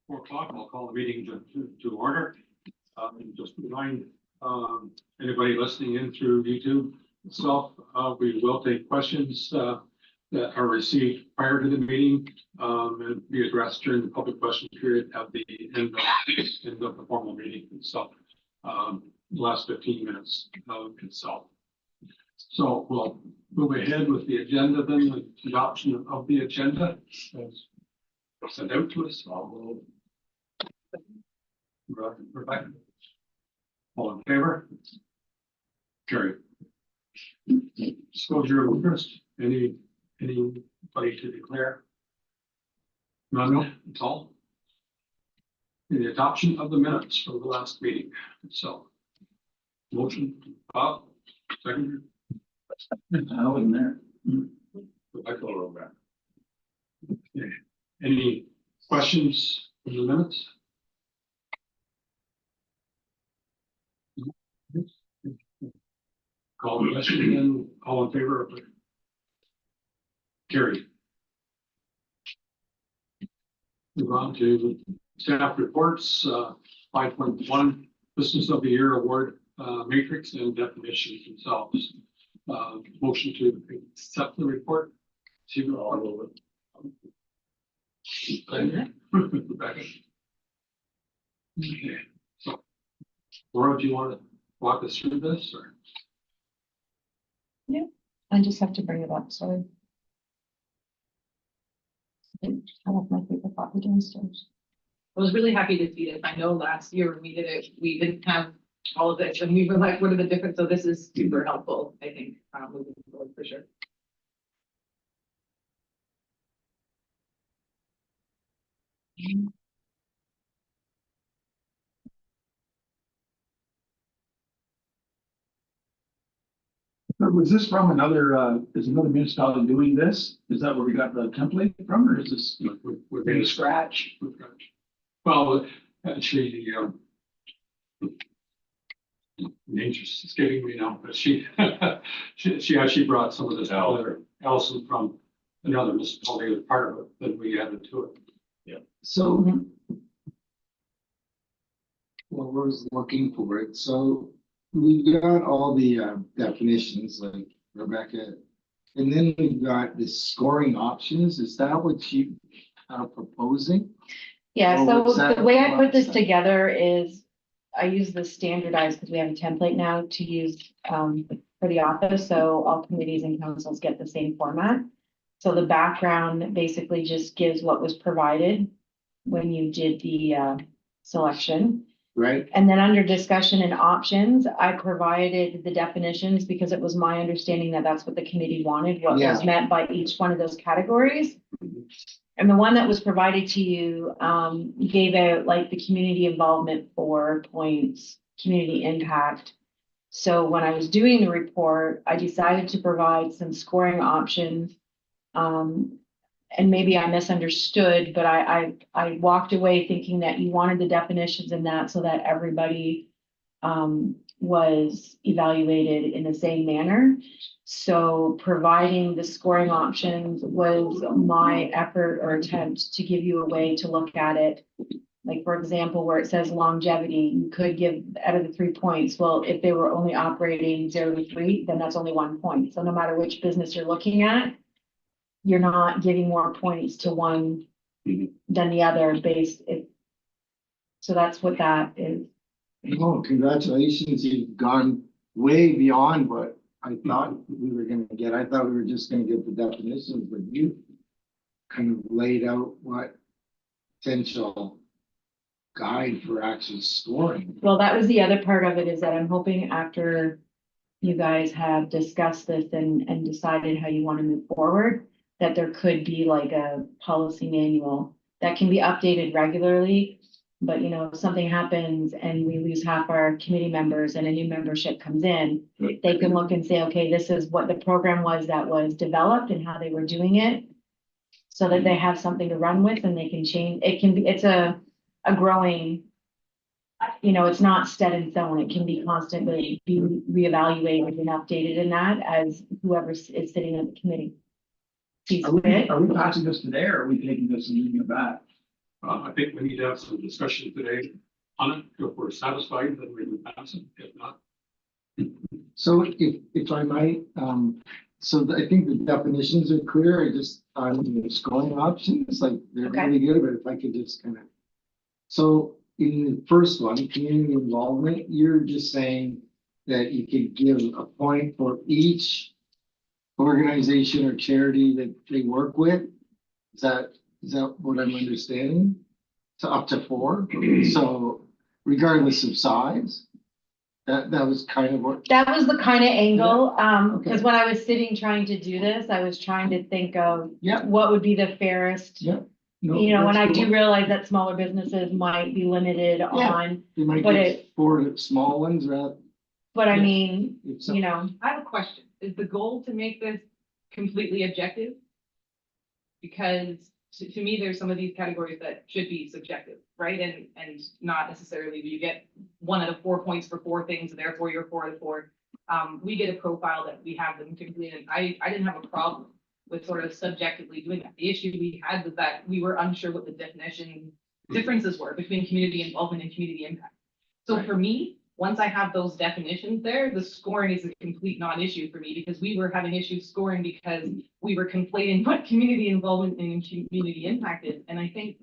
4 o'clock. I'll call the meeting to order. And just remind anybody listening in through YouTube itself, we will take questions that are received prior to the meeting and be addressed during the public question period at the end of the formal meeting itself. The last 15 minutes itself. So we'll move ahead with the agenda, then the adoption of the agenda as sent out to us. Rebecca. All in favor? Carried. Disclosure of interest. Anybody to declare? None at all. The adoption of the minutes from the last meeting. So, motion, Bob, second. I wasn't there. Rebecca will roll back. Okay. Any questions from the minutes? Call the question again. All in favor of it? Carried. Move on to staff reports. 5.1 Business of the Year Award matrix and definitions themselves. Motion to accept the report. See all of it. Okay. So, Laura, do you want to walk us through this, or? Yeah, I just have to bring it up. Sorry. I left my paper copy downstairs. I was really happy to see this. I know last year when we did it, we didn't have all of this, and we were like, what are the difference? So this is super helpful, I think, moving forward for sure. Was this from another, is another municipality doing this? Is that where we got the template from, or is this We're from scratch? Well, actually, nature's escaping me now, but she she actually brought some of this together. Allison from another municipality, was part of it, then we added to it. Yeah. So, well, I was looking for it. So we got all the definitions like Rebecca, and then we've got the scoring options. Is that what you are proposing? Yeah, Or so what's that the way I put this process? together is I use the standardized because we have a template now to use for the office. So all committees and councils get the same format. So the background basically just gives what was provided when you did the selection. Right? And then under discussion and options, I provided the definitions because it was my understanding that that's what the committee wanted, what Yeah. was meant by each one of those categories. And the one that was provided to you, gave out like the community involvement 4 points, community impact. So when I was doing the report, I decided to provide some scoring options. And maybe I misunderstood, but I walked away thinking that you wanted the definitions in that so that everybody was evaluated in the same manner. So providing the scoring options was my effort or attempt to give you a way to look at it. Like, for example, where it says longevity, you could give out of the 3 points. Well, if they were only operating 0 to 3, then that's only 1 point. So no matter which business you're looking at, you're not giving more points to one than the other based it. So that's what that is. Oh, congratulations. You've gone way beyond what I thought we were gonna get. I thought we were just gonna get the definitions, but you kind of laid out what potential guide for actually scoring. Well, that was the other part of it, is that I'm hoping after you guys have discussed this and decided how you want to move forward, that there could be like a policy manual that can be updated regularly. But you know, if something happens and we lose half our committee members and a new membership comes in, they can look and say, okay, this is what the program was that was developed and how they were doing it. So that they have something to run with and they can change. It can be, it's a growing, you know, it's not set in stone. It can be constantly be reevaluated and updated in that as whoever is sitting at the committee. sees fit. Are we passing this today, or are we taking this and moving it back? I think we need to have some discussion today on it. If we're satisfied, then we can pass it. If not, So if I might, I think the definitions are clear. I just, the scoring options, like, they're Okay. really good, but if I could just kind of. So in the first one, community involvement, you're just saying that you could give a point for each organization or charity that they work with? Is that what I'm understanding? So up to 4, so regardless of size? That was kind of what, That was the kind of angle, Okay. because when I was sitting trying to do this, I was trying to think of yeah, what would be the fairest. yeah. No, You know, and I that's do cool. realize that smaller businesses might be limited on, You might but get 4 small ones, right? but I Yeah. mean, If some- you know, I have a question. Is the goal to make this completely objective? Because to me, there's some of these categories that should be subjective, right? And not necessarily you get 1 out of 4 points for 4 things, and therefore you're 4 out of 4. We get a profile that we have them complete, and I didn't have a problem with sort of subjectively doing that. The issue we had was that we were unsure what the definition differences were between community involvement and community impact. So for me, once I have those definitions there, the scoring is a complete non-issue for me, because we were having issues scoring because we were conflating what community involvement and community impact is. And I think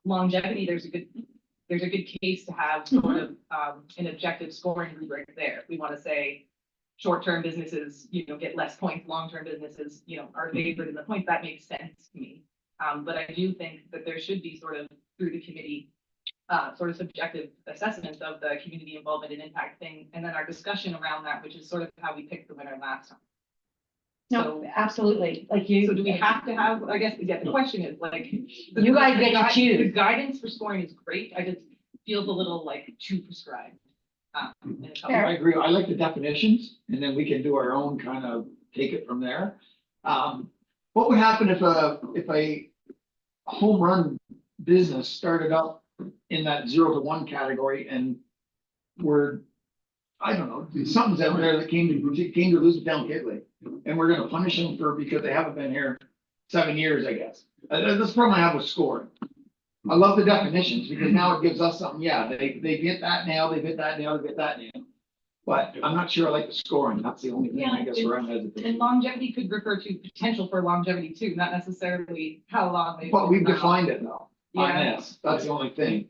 longevity, there's a good case to have sort of an objective scoring rubric there. We want to say short-term businesses, get less points, long-term businesses, are favored in the points. That makes sense to me. But I do think that there should be sort of through the committee sort of subjective assessment of the community involvement and impact thing, and then our discussion around that, which is sort of how we picked the winner last time. no, absolutely, like So you. do we have to have, I guess, yeah, the question is like. You guys get to choose. The guidance for scoring is great, I just feels a little like too prescribed. in a couple- Fair. I agree. I like the definitions, and then we can do our own kind of take it from there. What would happen if a home run business started up in that 0 to 1 category and I don't know, something's out there that came to Elizabethtown-Kitley, and we're gonna punish them because they haven't been here 7 years, I guess. That's the problem I have with scoring. I love the definitions, because now it gives us something, they get that now, they get that now, they get that now. But I'm not sure I like the scoring, that's the only thing I guess where I'm hesitant. And longevity could refer to potential for longevity too, not necessarily how long they. But we've defined it though, on Yeah. this, that's the only thing.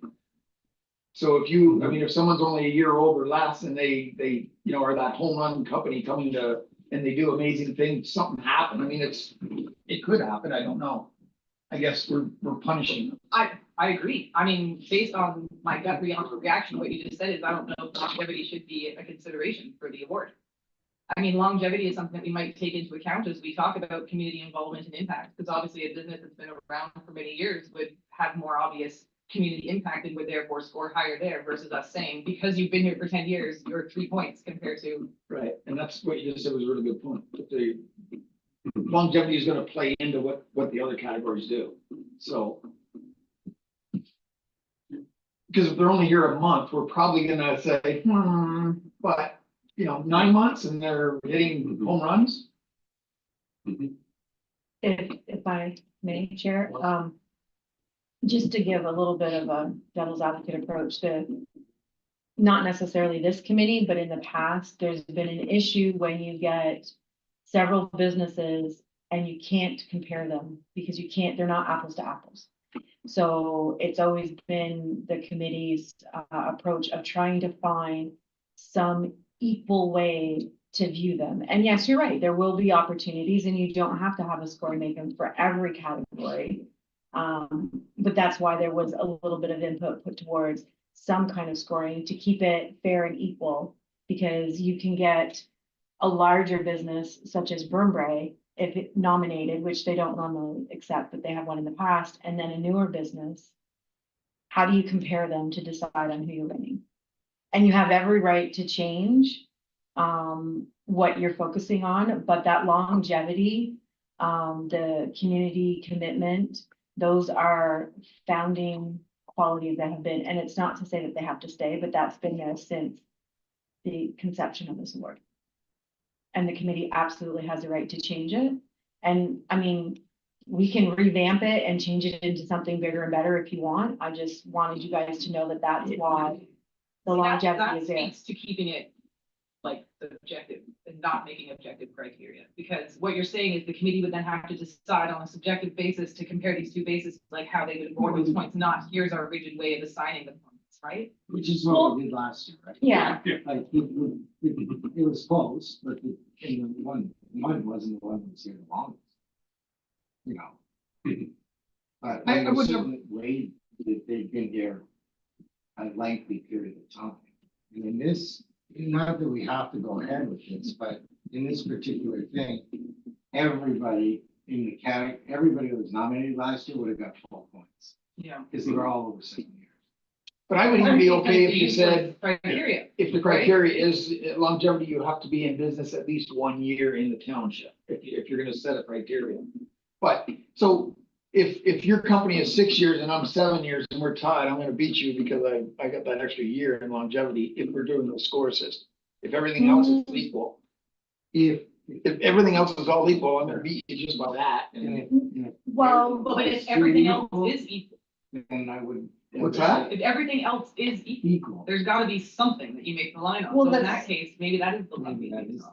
So if someone's only a year old or less and they are that home run company coming to, and they do amazing things, something happened, I mean, it could happen, I don't know. I guess we're punishing them. I agree. I mean, based on my gut reaction, what you just said is I don't know if longevity should be a consideration for the award. I mean, longevity is something that we might take into account as we talk about community involvement and impact, because obviously a business that's been around for many years would have more obvious community impact and would therefore score higher there versus us saying, because you've been here for 10 years, you're 3 points compared to. Right. And that's what you just said was a really good point. That the longevity is gonna play into what the other categories do, so. Because if they're only here a month, we're probably gonna say, but, 9 months and they're hitting home runs. If I may, Chair, just to give a little bit of a devil's advocate approach to not necessarily this committee, but in the past, there's been an issue when you get several businesses and you can't compare them because they're not apples to apples. So it's always been the committee's approach of trying to find some equal way to view them. And yes, you're right, there will be opportunities and you don't have to have a scoring maker for every category. But that's why there was a little bit of input put towards some kind of scoring to keep it fair and equal, because you can get a larger business such as Burnbrae, if it nominated, which they don't normally accept, but they have one in the past, and then a newer business. How do you compare them to decide on who you're winning? And you have every right to change what you're focusing on, but that longevity, the community commitment, those are founding qualities that have been, and it's not to say that they have to stay, but that's been there since the conception of this award. And the committee absolutely has a right to change it. And I mean, we can revamp it and change it into something bigger and better if you want. I just wanted you guys to know that that's why the longevity That is there. speaks to keeping it like subjective and not making objective criteria. Because what you're saying is the committee would then have to decide on a subjective basis to compare these two bases, like how they would award those points, not here's our rigid way of assigning the points, right? Which is what we did last year, right? Yeah, Like, it was close, but in the one wasn't the one that was here the longest. You know. But I I would would have- certainly wait that they've been here a lengthy period of time. And in this, not that we have to go ahead with this, but in this particular thing, everybody in the everybody that was nominated last year would have got 12 points, Yeah. because they were all over 7 years. But I would even be okay if you said, Criteria. if the criteria is longevity, you have to be in business at least 1 year in the township, if you're gonna set a criteria. But, so, if your company is 6 years and I'm 7 years and we're tied, I'm gonna beat you because I got that extra year in longevity if we're doing the score system. If everything else is equal, if everything else is all equal, I'm gonna beat you just by that. And And if well, But if everything else is equal, then I would. What's that? if everything else is equal, Equal. there's gotta be something that you make the line on. Well, So in that's- that case, maybe that is the Maybe levy. that is.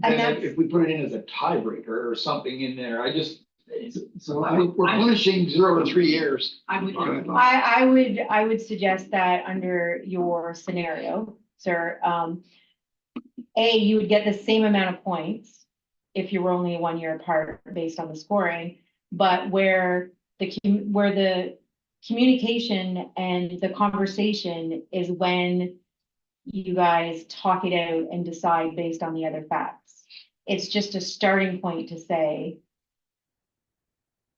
And then that's- if we put it in as a tiebreaker or something in there, So we're punishing 0 to 3 years. I would. I would suggest that under your scenario, sir, you would get the same amount of points if you were only 1 year apart based on the scoring, but where the communication and the conversation is when you guys talk it out and decide based on the other facts. It's just a starting point to say,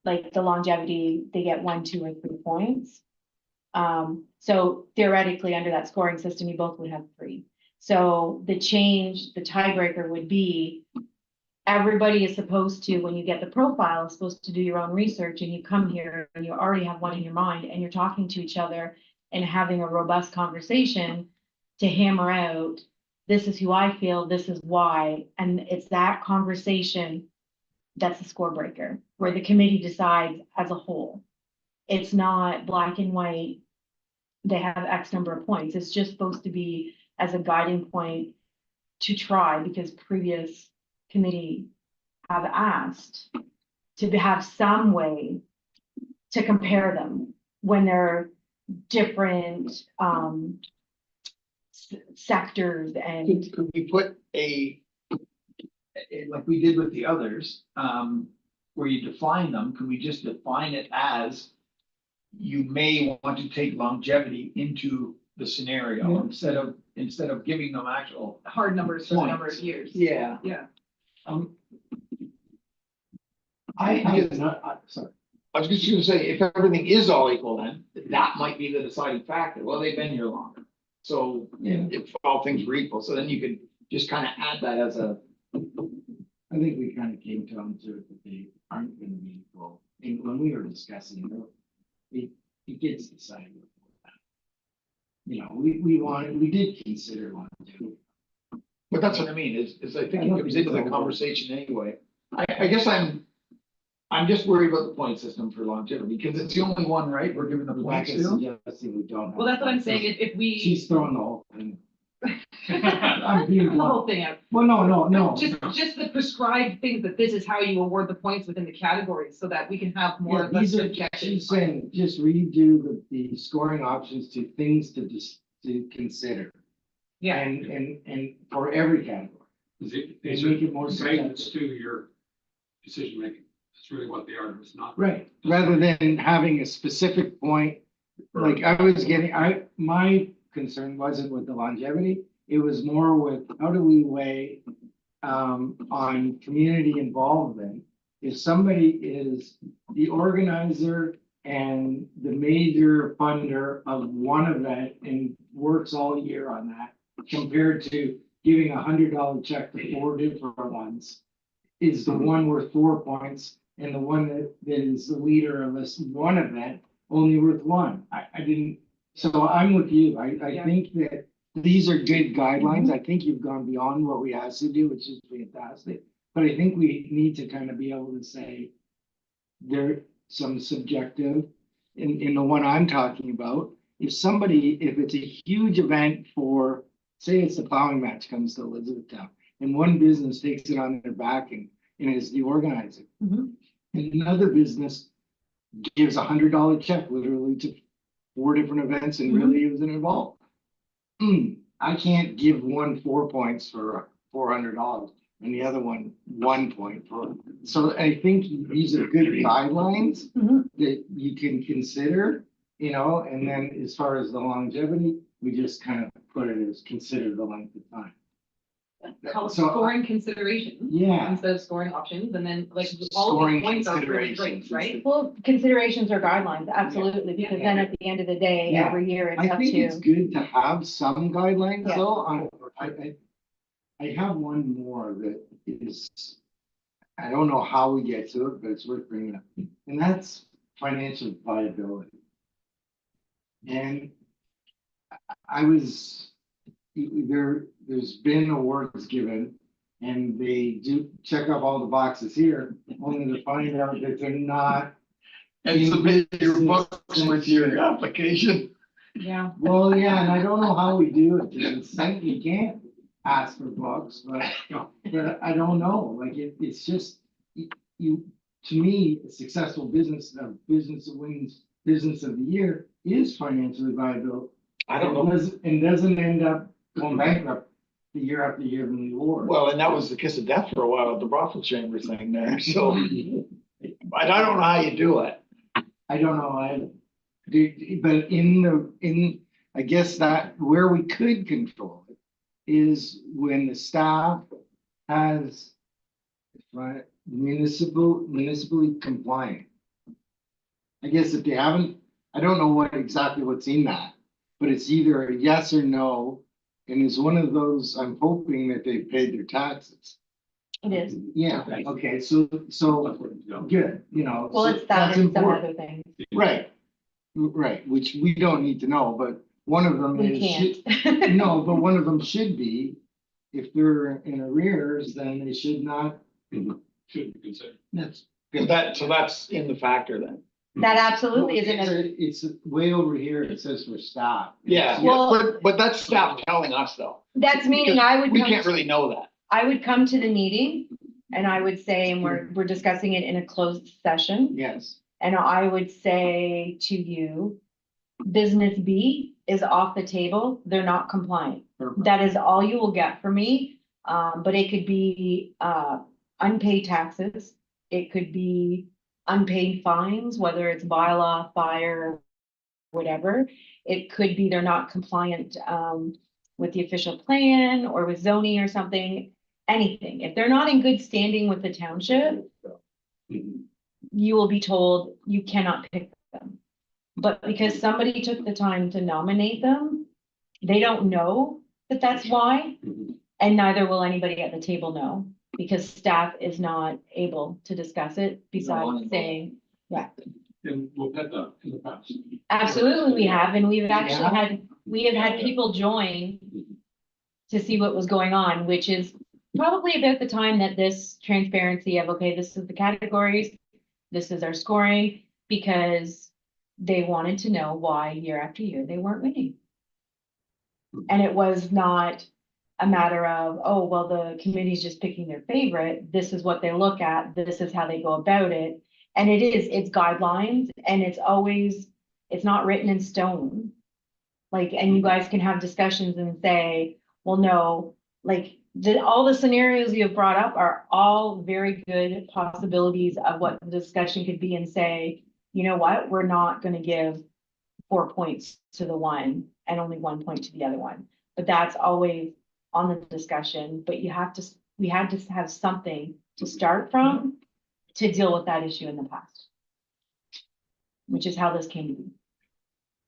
like the longevity, they get 1, 2, or 3 points. So theoretically, under that scoring system, you both would have 3. So the tiebreaker would be, everybody is supposed to, when you get the profile, is supposed to do your own research, and you come here and you already have one in your mind and you're talking to each other and having a robust conversation to hammer out, this is who I feel, this is why. And it's that conversation that's the score breaker, where the committee decides as a whole. It's not black and white, they have X number of points. It's just supposed to be as a guiding point to try, because previous committee have asked to have some way to compare them when they're different sectors and Could we put like we did with the others, where you define them, could we just define it as you may want to take longevity into the scenario instead of giving them actual. Hard numbers for the number of Points. years. Yeah. Yeah. Sorry. I was just gonna say, if everything is all equal, then that might be the deciding factor. Well, they've been here longer. So if all things were equal, so then you could just kind of add that as a. I think we kind of came down to it that they aren't gonna be equal. And when we were discussing it gets decided. before that. You know, we did consider one too. But that's what I mean, is I think it comes into the conversation anyway. I guess I'm just worried about the point system for longevity, because it's the only one, right? We're giving the points Rebecca's to. suggesting we don't. have Well, that's what I'm points. saying, if we. She's throwing the whole thing. I'm being The whole blunt. thing out. Well, no. Just the prescribed things that this is how you award the points within the categories, so that we can have more Yeah, of a these are, subjective. she's saying, just redo the scoring options to things to consider. Yeah, And for every category. These Make it are more guidance to your decision making. It's really what they are. It's not. Right, rather than having a specific point, like I was getting, my concern wasn't with the longevity. It was more with how do we weigh on community involvement? If somebody is the organizer and the major funder of one event and works all year on that, compared to giving $100 check to 4 different ones, is the one worth 4 points, and the one that is the leader of this one event only worth 1. I didn't, so I'm with you. I Yeah. think that these are good guidelines. I think you've gone beyond what we asked to do, which is fantastic. But I think we need to kind of be able to say, there's some subjective. In the one I'm talking about, if it's a huge event for, say it's the plowing match comes to Elizabethtown, and one business takes it on their back and is the organizer. Mhm. And another business gives $100 check literally to 4 different events and really isn't involved. I can't give one 4 points for $400 and the other one 1 point for. So I think these are good guidelines Mhm. that you can consider, and then as far as the longevity, we just kind of put it as consider the length of time. Call it So, scoring considerations Yeah, instead of scoring options, and then like all of Scoring the points are really considerations great, right? Well, considerations or guidelines, absolutely, because then at the end of the day, Yeah. every year it's I up think it's to. good to have some guidelines Yeah. though. I have one more that is, I don't know how we get to it, but it's worth bringing up, and that's financial viability. And there's been awards given, and they do check off all the boxes here, only to find out that they're not. And submit your books with your application. Yeah. Well, yeah, and I don't know how we do it, because you can't ask for books, but I don't know, like, it's just, to me, a successful business, a business that wins business of the year is financially viable. I don't know. And doesn't end up going bankrupt the year after year in the award. Well, and that was the kiss of death for a while at the brothel chamber thing there, so. But I don't know how you do it. I don't know, but I guess that where we could control it is when the staff has municipally compliant. I guess if they haven't, I don't know exactly what's in that, but it's either a yes or no. And it's one of those, I'm hoping that they've paid their taxes. It is. Yeah, okay, so good, Well, so it's that that's and some important. other things. Right, which we don't need to know, but one of them We is, can't. no, but one of them should be, if they're in arrears, then they should not. Should be considered. That's. So that's in the factor then. That absolutely is in it. It's way over here, it says for staff. Yeah, Well- but that's staff telling us though. That's meaning I would We come, can't really know that. I would come to the meeting and I would say, and we're discussing it in a closed session. Yes, And I would say to you, business B is off the table. They're not compliant. perfect. That is all you will get from me. But it could be, unpaid taxes. It could be unpaid fines, whether it's bylaw, fire, whatever. It could be they're not compliant, with the official plan or with zoning or something, anything. If they're not in good standing with the township, you will be told you cannot pick them. But because somebody took the time to nominate them, they don't know that that's why. And neither will anybody at the table know, because staff is not able to discuss it besides saying, And we've had that in the past. absolutely we have, and we've actually Yeah. we have had people join to see what was going on, which is probably about the time that this transparency of, okay, this is the categories, this is our scoring, because they wanted to know why year after year they weren't winning. And it was not a matter of, oh, well, the committee's just picking their favorite. This is what they look at. This is how they go about it. And it's guidelines, and it's not written in stone. Like, and you guys can have discussions and say, well, no, like all the scenarios you have brought up are all very good possibilities of what the discussion could be, and say, you know what, we're not gonna give 4 points to the one and only 1 point to the other one. But that's always on the discussion, but we had to have something to start from to deal with that issue in the past. Which is how this came to be.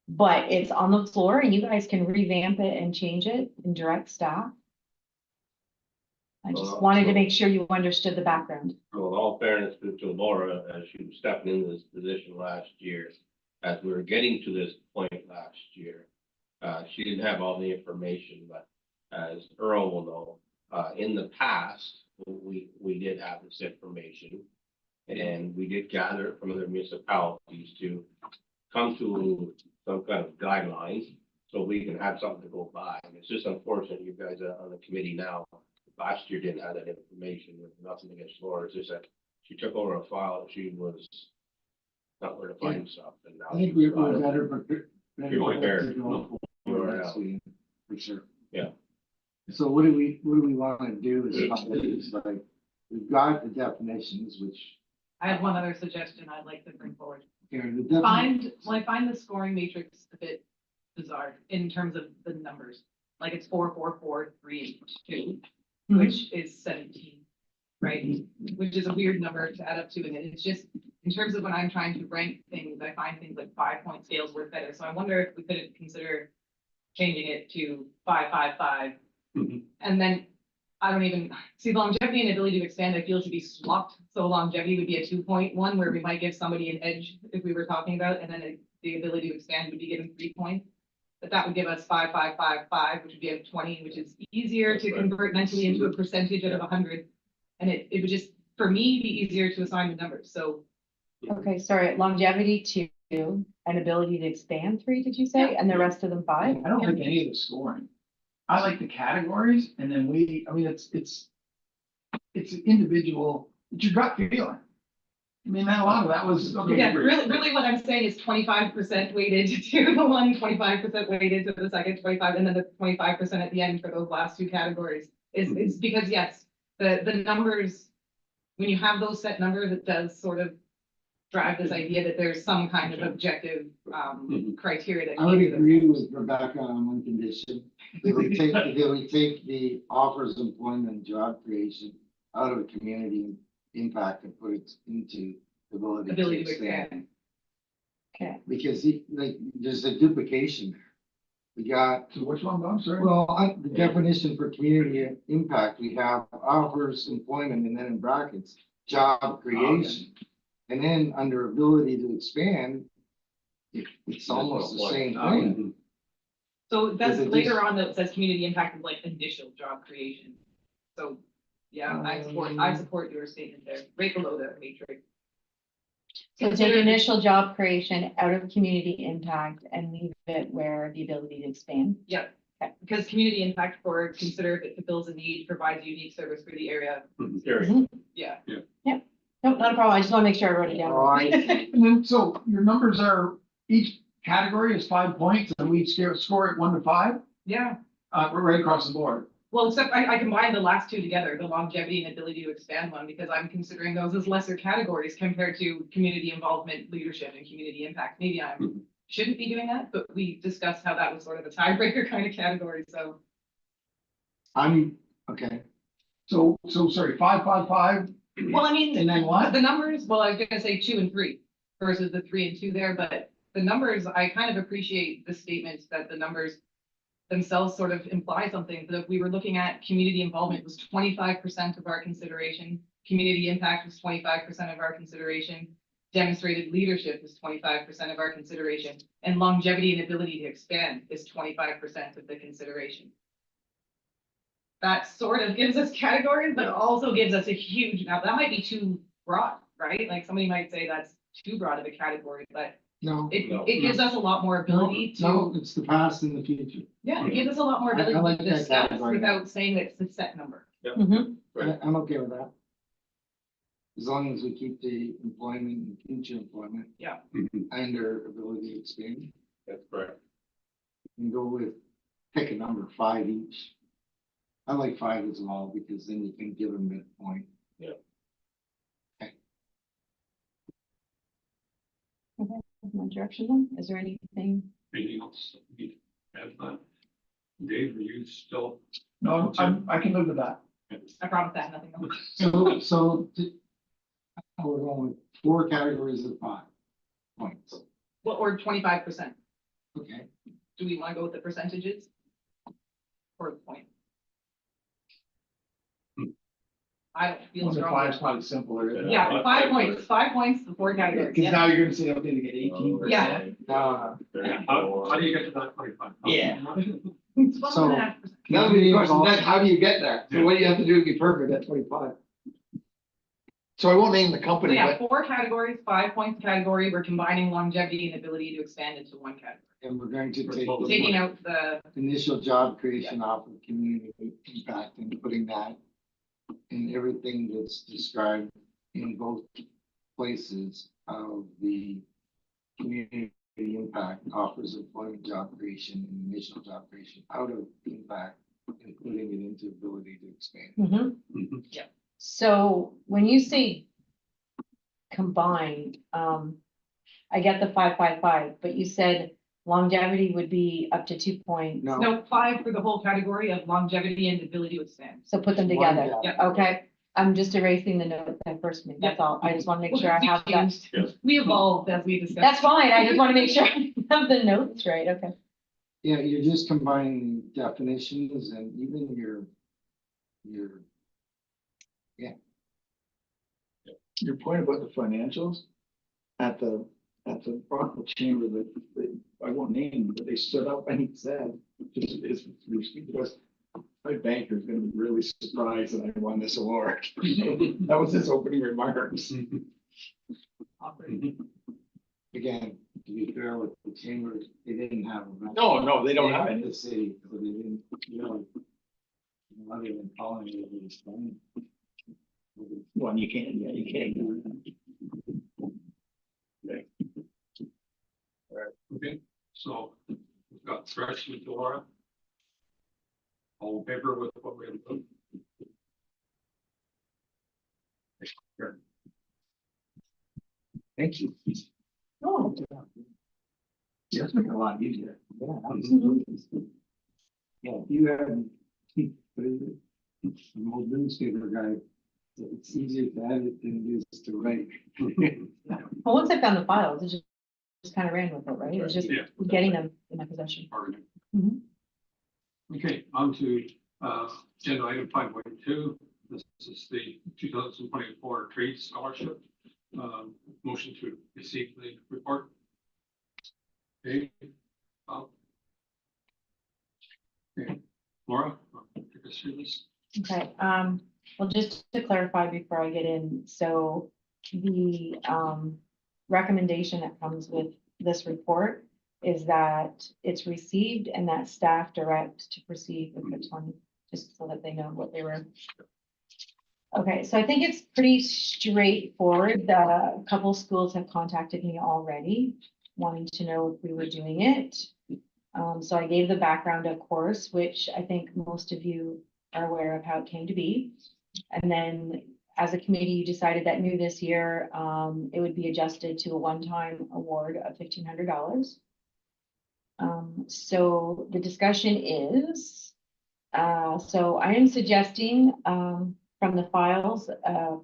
But it's on the floor and you guys can revamp it and change it and direct staff. I just wanted to make sure you understood the background. Well, in all fairness to Laura, as she was stepping into this position last year, as we were getting to this point last year, she didn't have all the information, but as Earl will know, in the past, we did have this information. And we did gather it from other municipalities to come to some kind of guidelines so we can have something to go by. And it's just unfortunate you guys are on the committee now. Last year didn't have that information, with nothing against Laura, it's just that she took over a file, she was not where to find stuff, and now. I think we were she's better prepared. You were prepared. to go You were forward next out. week, for sure. Yeah. So what do we wanna do is like, we've got the definitions, which. I have one other suggestion I'd like to bring forward. Karen, the definition. I find the scoring matrix a bit bizarre in terms of the numbers. Like it's 4, 4, 4, 3, 2, which is 17, right? Which is a weird number to add up to, and it's just, in terms of when I'm trying to rank things, I find things like 5-point scales work better. So I wonder if we could consider changing it to 5, 5, 5. Mhm. And then I don't even see longevity and ability to expand, I feel should be swapped. So longevity would be a 2-point one where we might give somebody an edge if we were talking about, and then the ability to expand would be given 3 points. But that would give us 5, 5, 5, 5, which would be a 20, which is easier to That's right. convert mentally into a percentage out of 100. And it would just, for me, be easier to assign the numbers. So Okay, sorry, longevity 2, and ability to expand 3, did you say? And the rest of them 5? I don't like any of the scoring. I like the categories and then it's individual, it's your gut feeling. I mean, a lot of that was, okay, yeah, really what I'm saying is 25% weighted to the one, 25% weighted to the second, 25, and then the 25% at the end for those last 2 categories. It's because, yes, the numbers, when you have those set numbers, it does sort of drive this idea that there's some kind of objective criteria that. I would needs to- agree with Rebecca on one condition, that we take the offers employment job creation out of community impact and put it into ability Ability to to expand. expand. Okay, Because there's a duplication there. We got, so which one, I'm sorry? well, the definition for community impact, we have offers employment and then in brackets, job creation. And then under ability to expand, it's almost the same thing. So that's Is it later just- on that says community impact is like initial job creation. So, yeah, I support your statement there, right below that matrix. so take initial job creation out of community impact and leave it where the ability to expand. Yep. Okay. Because community impact for consider if it fulfills a need, provides unique service for the area. Gary, Yeah. No, not a problem, I just want to make sure I wrote it down. Oh, I And then, so your numbers are, each category is 5 points and we score it 1 to 5, Yeah. we're right across the board. Well, except I combined the last 2 together, the longevity and ability to expand one, because I'm considering those as lesser categories compared to community involvement, leadership, and community impact. Maybe I shouldn't be doing that, but we discussed how that was sort of a tiebreaker kind of category, so. Okay, So sorry, 5, 5, 5, Well, I mean. and then what? The numbers, well, I was gonna say 2 and 3 versus the 3 and 2 there, but the numbers, I kind of appreciate the statements that the numbers themselves sort of imply something. That if we were looking at community involvement was 25% of our consideration, community impact was 25% of our consideration, demonstrated leadership is 25% of our consideration, and longevity and ability to expand is 25% of the consideration. That sort of gives us categories, but also gives us a huge, now that might be too broad, right? Like somebody might say that's too broad of a category, but no, it gives us a lot more ability no, to, it's the past and the future. yeah, it gives us a lot more I ability like to that discuss category. without saying that it's a set number. Mhm. I'm okay with that. As long as we keep the employment and future employment. Yeah. Under ability to expand, that's correct. and go with, pick a number, 5 each. I like 5 as well, because then you can give them midpoint. My direction then, is there anything? Anything else? that we need to add to that? Dave, are you still? No, I can live with that. I promise that, nothing else. We're going with 4 categories of 5 points. Well, or 25%. Okay, Do we want to go with the percentages? Or the point? I don't feel 1 to 5 strongly. is probably simpler. Yeah, 5 points, 5 points, the 4 categories. Because Yeah. now you're gonna say, okay, they get 18%. Yeah. How do you get to that 25? Yeah. It's So- 1.5%. That'll be the question, that's how do you get there? So what do you have to do to be perfect at 25? So I won't name the So company, yeah, but 4 categories, 5 points category, we're combining longevity and ability to expand into 1 category. And we're going to take Taking the out the, initial job creation off of community impact and putting that in everything that's described in both places of the community impact offers employment job creation and initial job creation out of impact and putting it into ability to expand. Mhm. Mhm. So when you say combined, I get the 5, but you said longevity would be up to 2 points. No, no, 5 for the whole category of longevity and ability to expand. So put them One together. job. Yeah. Okay, I'm just erasing the note that first made, that's all. I just want to make sure I We have that. changed. Yes. We evolved as we discussed. That's fine, I just want to make sure I have the notes right, okay. yeah, you're just combining definitions and even your, your point about the financials at the Brockville Chamber that I won't name, but they stood up and he said, because my banker is gonna be really surprised that I won this award. That was his opening remarks. Awkward. again, to be fair with the chamber, they didn't have. No, they don't have in any. the city, so they didn't, other than calling it, it was fun. Well, you can't, yeah, you can't do that. Okay, so we've got Thresh and Laura. All in favor with what we have done? Sure. Thank you. Oh, yeah, it's making it a lot easier. Yeah, absolutely. Yeah, if you had, an old newspaper guy, it's easier to edit than it is to write. Well, once I found the files, it just kind of ran with it, right? It was just Yeah. getting them in my possession. Bargaining. Mhm. Okay, on to agenda item 5.2. This is the 2024 trade scholarship. Motion to receive the report. Okay. Okay, Laura, take us through this. Okay, well, just to clarify before I get in, so the, recommendation that comes with this report is that it's received and that staff direct to proceed with the 20, just so that they know what they were. Okay, so I think it's pretty straightforward. A couple schools have contacted me already, wanting to know if we were doing it. So I gave the background, of course, which I think most of you are aware of how it came to be. And then as a committee, you decided that new this year, it would be adjusted to a one-time award of $1,500. So the discussion is, so I am suggesting, from the files,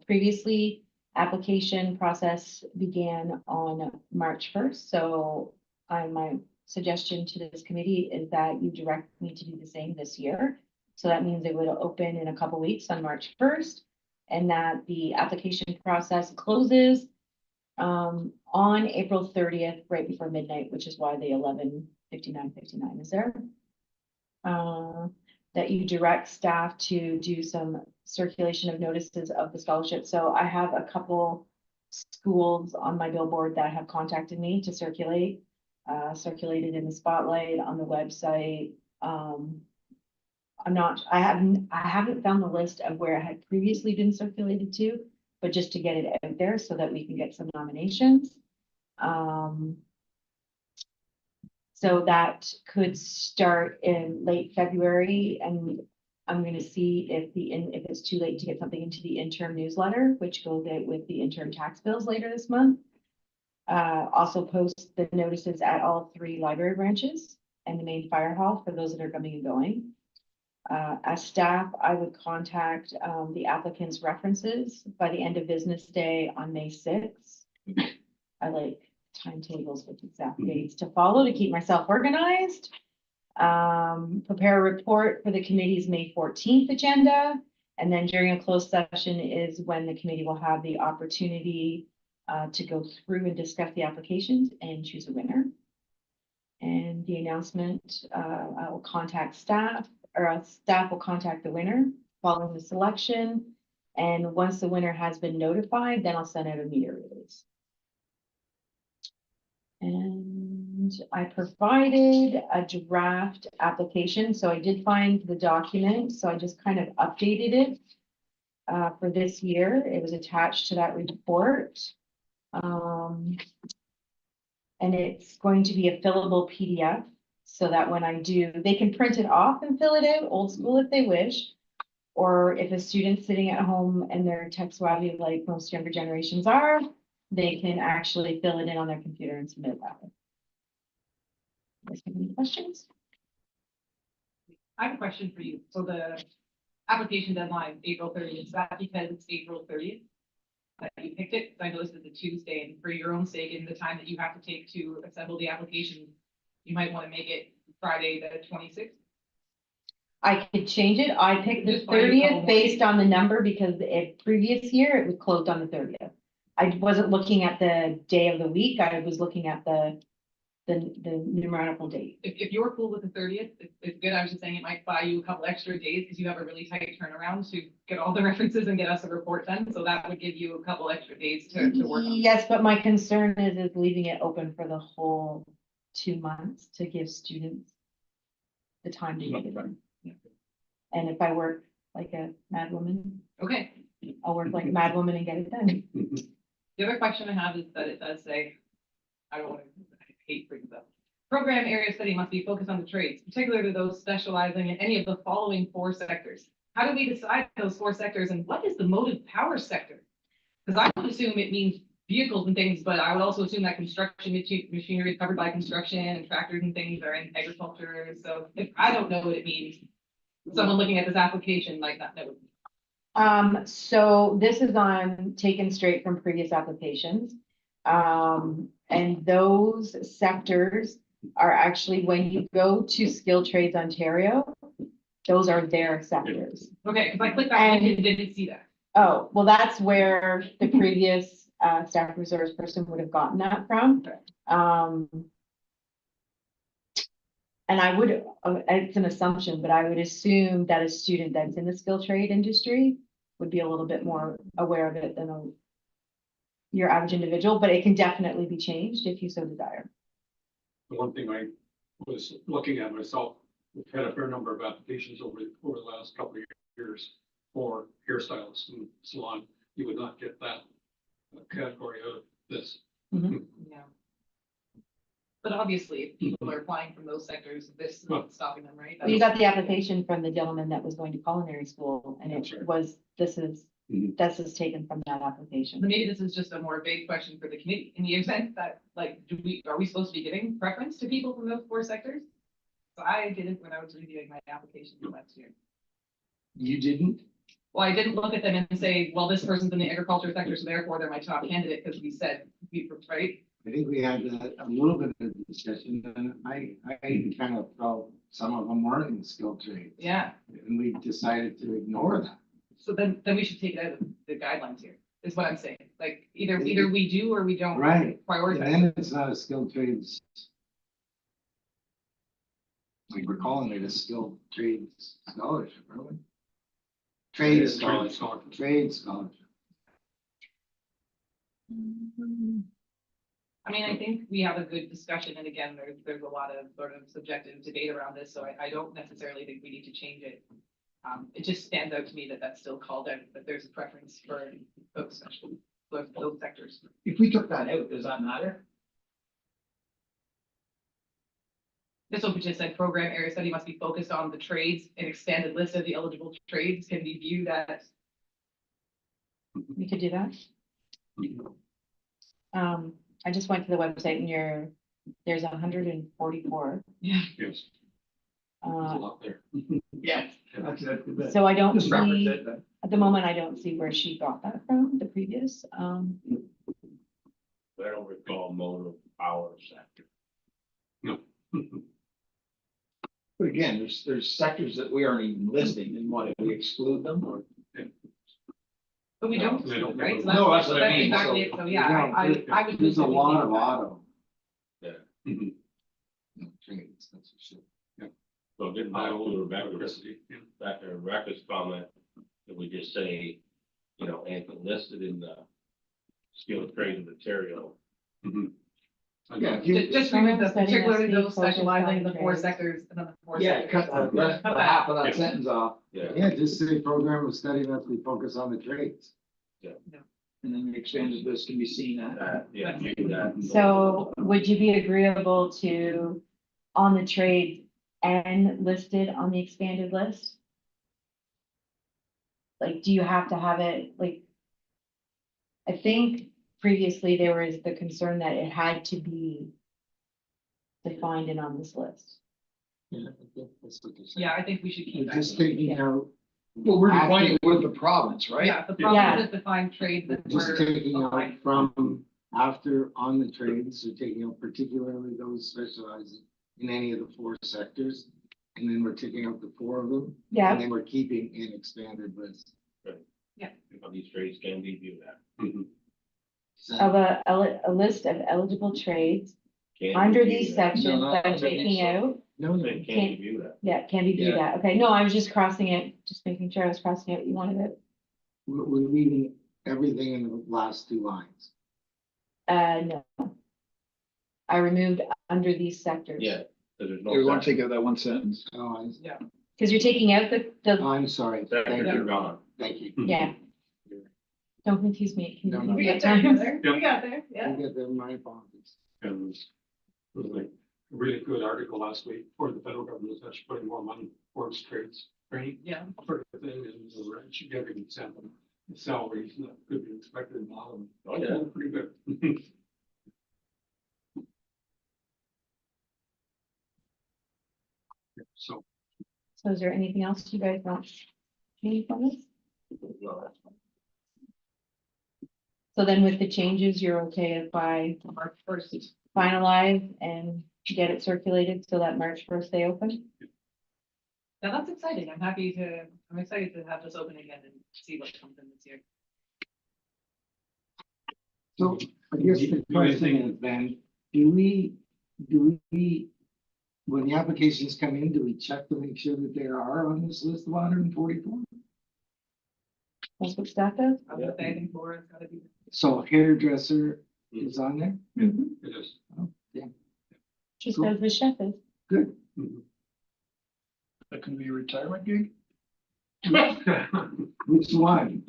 previously, application process began on March 1st. So my suggestion to this committee is that you direct me to do the same this year. So that means it will open in a couple weeks on March 1st, and that the application process closes on April 30th, right before midnight, which is why the 11:59 is there. That you direct staff to do some circulation of notices of the scholarship. So I have a couple schools on my billboard that have contacted me to circulate, circulated in the spotlight on the website. I haven't found the list of where it had previously been circulated to, but just to get it out there so that we can get some nominations. So that could start in late February, and I'm gonna see if if it's too late to get something into the interim newsletter, which goes out with the interim tax bills later this month. Also post the notices at all 3 library branches and the main fire hall for those that are coming and going. As staff, I would contact the applicant's references by the end of business day on May 6th. I like timetables with exact dates to follow to keep myself organized. Prepare a report for the committee's May 14th agenda. And then during a closed session is when the committee will have the opportunity to go through and discuss the applications and choose a winner. And the announcement, I will contact staff, or staff will contact the winner following the selection. And once the winner has been notified, then I'll send out a media release. And I provided a draft application, so I did find the document, so I just kind of updated it for this year. It was attached to that report. And it's going to be a fillable PDF, so that when I do, they can print it off and fill it out, old school if they wish. Or if a student's sitting at home and they're tech savvy like most younger generations are, they can actually fill it in on their computer and submit it that way. Guys have any questions? I have a question for you. So the application deadline, April 30th, is that because it's April 30th? That you picked it? 'Cause I noticed it's a Tuesday, and for your own sake and the time that you have to take to assemble the application, you might want to make it Friday, the 26th. I could change it. I picked the Just find a couple 30th more based days. on the number because the previous year it was closed on the 30th. I wasn't looking at the day of the week. I was looking at the numerical date. If you're cool with the 30th, it's good. I was just saying it might buy you a couple extra days because you have a really tight turnaround to get all the references and get us a report done. So that would give you a couple extra days to work on. Yes, but my concern is leaving it open for the whole 2 months to give students the time to get it done. And if I work like a mad woman, Okay. I'll work like a mad woman and get it done. The other question I have is that it does say, I don't want to, I hate bringing this up. Program area study must be focused on the trades, particularly those specializing in any of the following 4 sectors. How do we decide those 4 sectors, and what is the motive power sector? Because I would assume it means vehicles and things, but I would also assume that construction machinery is covered by construction, and tractors and things are in agriculture. So if I don't know what it means, someone looking at this application might not know. So this is taken straight from previous applications. And those sectors are actually, when you go to Skilled Trades Ontario, those are their sectors. Okay, because I clicked on it and didn't see that. Oh, well, that's where the previous staff resource person would have gotten that from. And I would, it's an assumption, but I would assume that a student that's in the skilled trade industry would be a little bit more aware of it than your average individual, but it can definitely be changed if you so desire. The one thing I was looking at myself, we've had a fair number of applications over the last couple of years for hairstylists and salon. You would not get that category out of this. Yeah. But obviously, if people are applying from those sectors, this is not stopping them, right? You got the application from the gentleman that was going to culinary school, and That's it right. was, this is taken from that application. But maybe this is just a more vague question for the committee, in the event that, like, are we supposed to be giving preference to people from those 4 sectors? So I didn't when I was reviewing my application for last year. You didn't? Well, I didn't look at them and say, well, this person's in the agriculture sector, so therefore they're my top candidate, because we said, right? I think we had a little bit of discussion, and I kind of felt some of them weren't in skilled trades. Yeah, And we decided to ignore that. so then we should take it out of the guidelines here, is what I'm saying. Like, either we do or we don't Right. And prioritize. then it's not a skilled trades. Like, we're calling it a skilled trades scholarship, aren't we? Trade scholarship, trade scholarship. I mean, I think we have a good discussion, and again, there's a lot of sort of subjective debate around this, so I don't necessarily think we need to change it. It just stands out to me that that's still called out, that there's a preference for those sectors. If we took that out, does that matter? This one just said program area study must be focused on the trades. An expanded list of the eligible trades can be viewed as. We could do that. I just went to the website and there's 144. Yeah. Yes, there's a Uh, lot there. Yes. so I don't Just reference see, it, but at the moment, I don't see where she got that from, the previous. I don't recall motor power sector. But again, there's sectors that we aren't even listing, and what, if we exclude them, or? But we don't, They don't. right? So No, that's what I mean, exactly it. So yeah, I would. There's just a lot of leave that. auto. Yeah. No, trades, that's for sure. So getting back to Rebecca's, Electricity, yeah. back to Rebecca's comment, that we just say you know, anything listed in the skilled trade material. Yeah, if you, Just Someone remove the studying particularly SC those specializing in the four focused on sectors and then the four. yeah, sectors. cut the rest, the half of that sentence off, Yeah, Yeah, just say program of study that we focus on the trades. and then the expanded list can be seen at. yeah, you do that. So would you be agreeable to on the trade and listed on the expanded list? Like, do you have to have it, like? I think previously there was the concern that it had to be defined and on this list. Yeah, I think that's what they're saying. Yeah, I think we should keep We're that. just taking out, Well, we're defining it with the province, right? Yeah, the Yeah. province is defined trade that just we're. taking out applying. from after on the trades, we're taking out particularly those specializing in any of the four sectors. And then we're taking out the four of them. Yeah. And then we're keeping an expanded list. These trades can be viewed at. So- Of a list of eligible trades Can be under viewed these at. sections No, not that I'm underneath. taking out. No, no, They can be viewed at. Yeah, can be viewed Yeah. at. Okay, no, I was just crossing it, just making sure I was crossing out. You wanted it. we're leaving everything in the last two lines. No. I removed under these sectors. Yeah, because there's no. We want to take out that one sentence. Oh, Because you're taking out the, I'm sorry. Thank Sectors are you. gone. Thank you. yeah. Don't confuse me. Can you No, give no. me We that got there, time? brother. We got there, yeah. You get them, my apologies. And it was like a really good article last week for the federal government, is actually putting more money towards trades training. Yeah. For the thing, and the rent should give an example, the salaries that could be expected in bottom. Oh, yeah. Pretty good. So, So is there anything else you guys want to change from this? No, that's fine. So then with the changes, you're okay if I March first. finalize and get it circulated so that March 1st they open? Now, that's exciting. I'm excited to have this open again and see what comes in this year. So I guess the question is then, do we, when the applications come in, do we check to make sure that they are on this list of 144? That's what staff does? I would say, I think Laura's gotta be. So hairdresser is on there? it is. Just Cool. as the chef is. Good. That can be a retirement gig? Which one?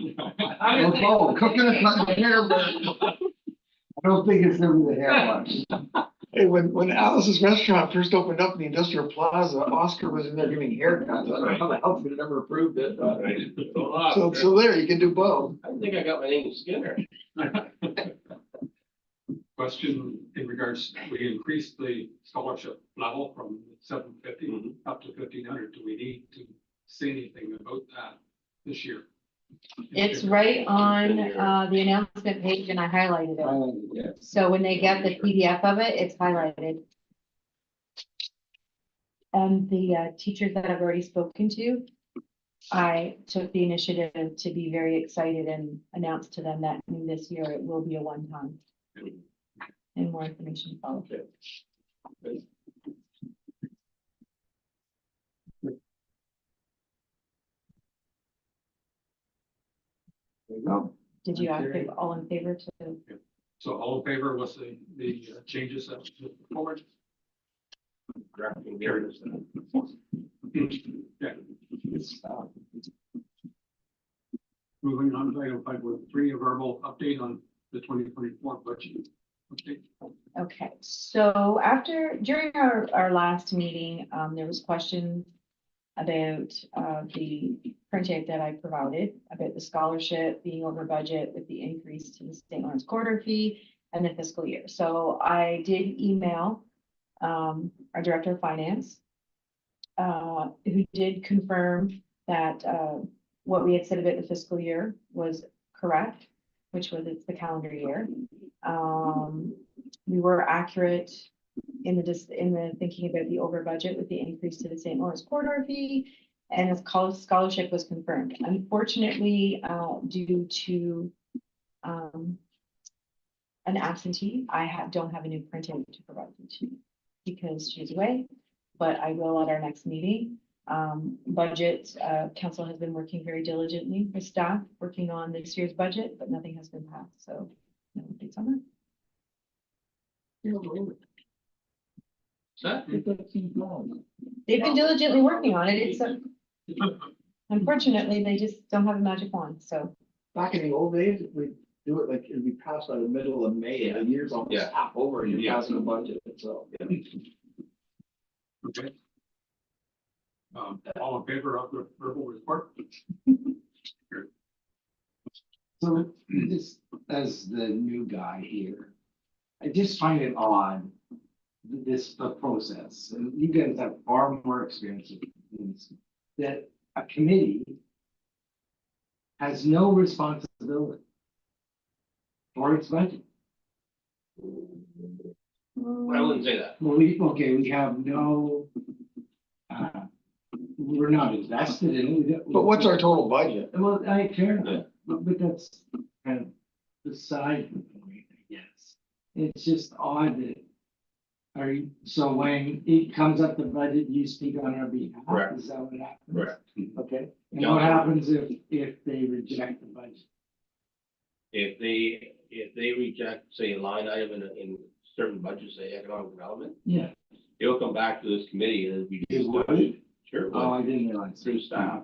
I would say- Oh, cooking and cutting hair. I don't think it's over the hair much. Hey, when Alice's restaurant first opened up in the industrial plaza, Oscar was in there giving haircuts. I don't know how the health would have never approved it. but- So there, you can do both. I think I got my name Skinner. Question in regards, we increased the scholarship level from 750 up to 1,500. Do we need to say anything about that this year? It's right on the announcement page and I highlighted it. Yeah. So when they get the PDF of it, it's highlighted. And the teachers that I've already spoken to, I took the initiative to be very excited and announced to them that this year it will be a one-time. And more information follows. There you go. Did you ask Okay. if all in favor to? So all in favor with the changes that we put forward? Drafting here is, Yeah. Moving on to item 5.3, a verbal update on the 2024 budget. Update. Okay, so during our last meeting, there was questions about the printout that I provided, about the scholarship being over budget with the increase to the St. Lawrence quarter fee and the fiscal year. So I did email our Director of Finance, who did confirm that what we had said about the fiscal year was correct, which was it's the calendar year. We were accurate in the thinking about the over budget with the increase to the St. Lawrence corridor fee, and the scholarship was confirmed. Unfortunately, due to an absentee, I don't have a new printout to provide you to because she's away, but I will at our next meeting. Budget, council has been working very diligently with staff, working on this year's budget, but nothing has been passed, so no updates on that. They've been diligently working on it. It's, unfortunately, they just don't have a magic wand, so. Back in the old days, we do it like, it'd be passed by the middle of May, and the year's almost Yeah. half over, and you're Yeah. passing a budget, so. Okay. All in favor of the verbal report? So just as the new guy here, I just find it odd, the process, and you guys have far more experience with this, that a committee has no responsibility for its budget. I wouldn't say that. Well, we have no, we're not invested in it. We don't- But what's our total budget? Well, I care, Yeah. but that's kind of beside the point, I guess. It's just odd that. Are you, so when it comes up the budget, you speak on our behalf? Correct. Is that what happens? Correct. Okay, and Yeah. what happens if they reject the budget? If they reject, say, a line item in certain budgets, say economic development, Yeah. it'll come back to this committee and it'll be. It would? Sure, Oh, would. I didn't realize. Through staff.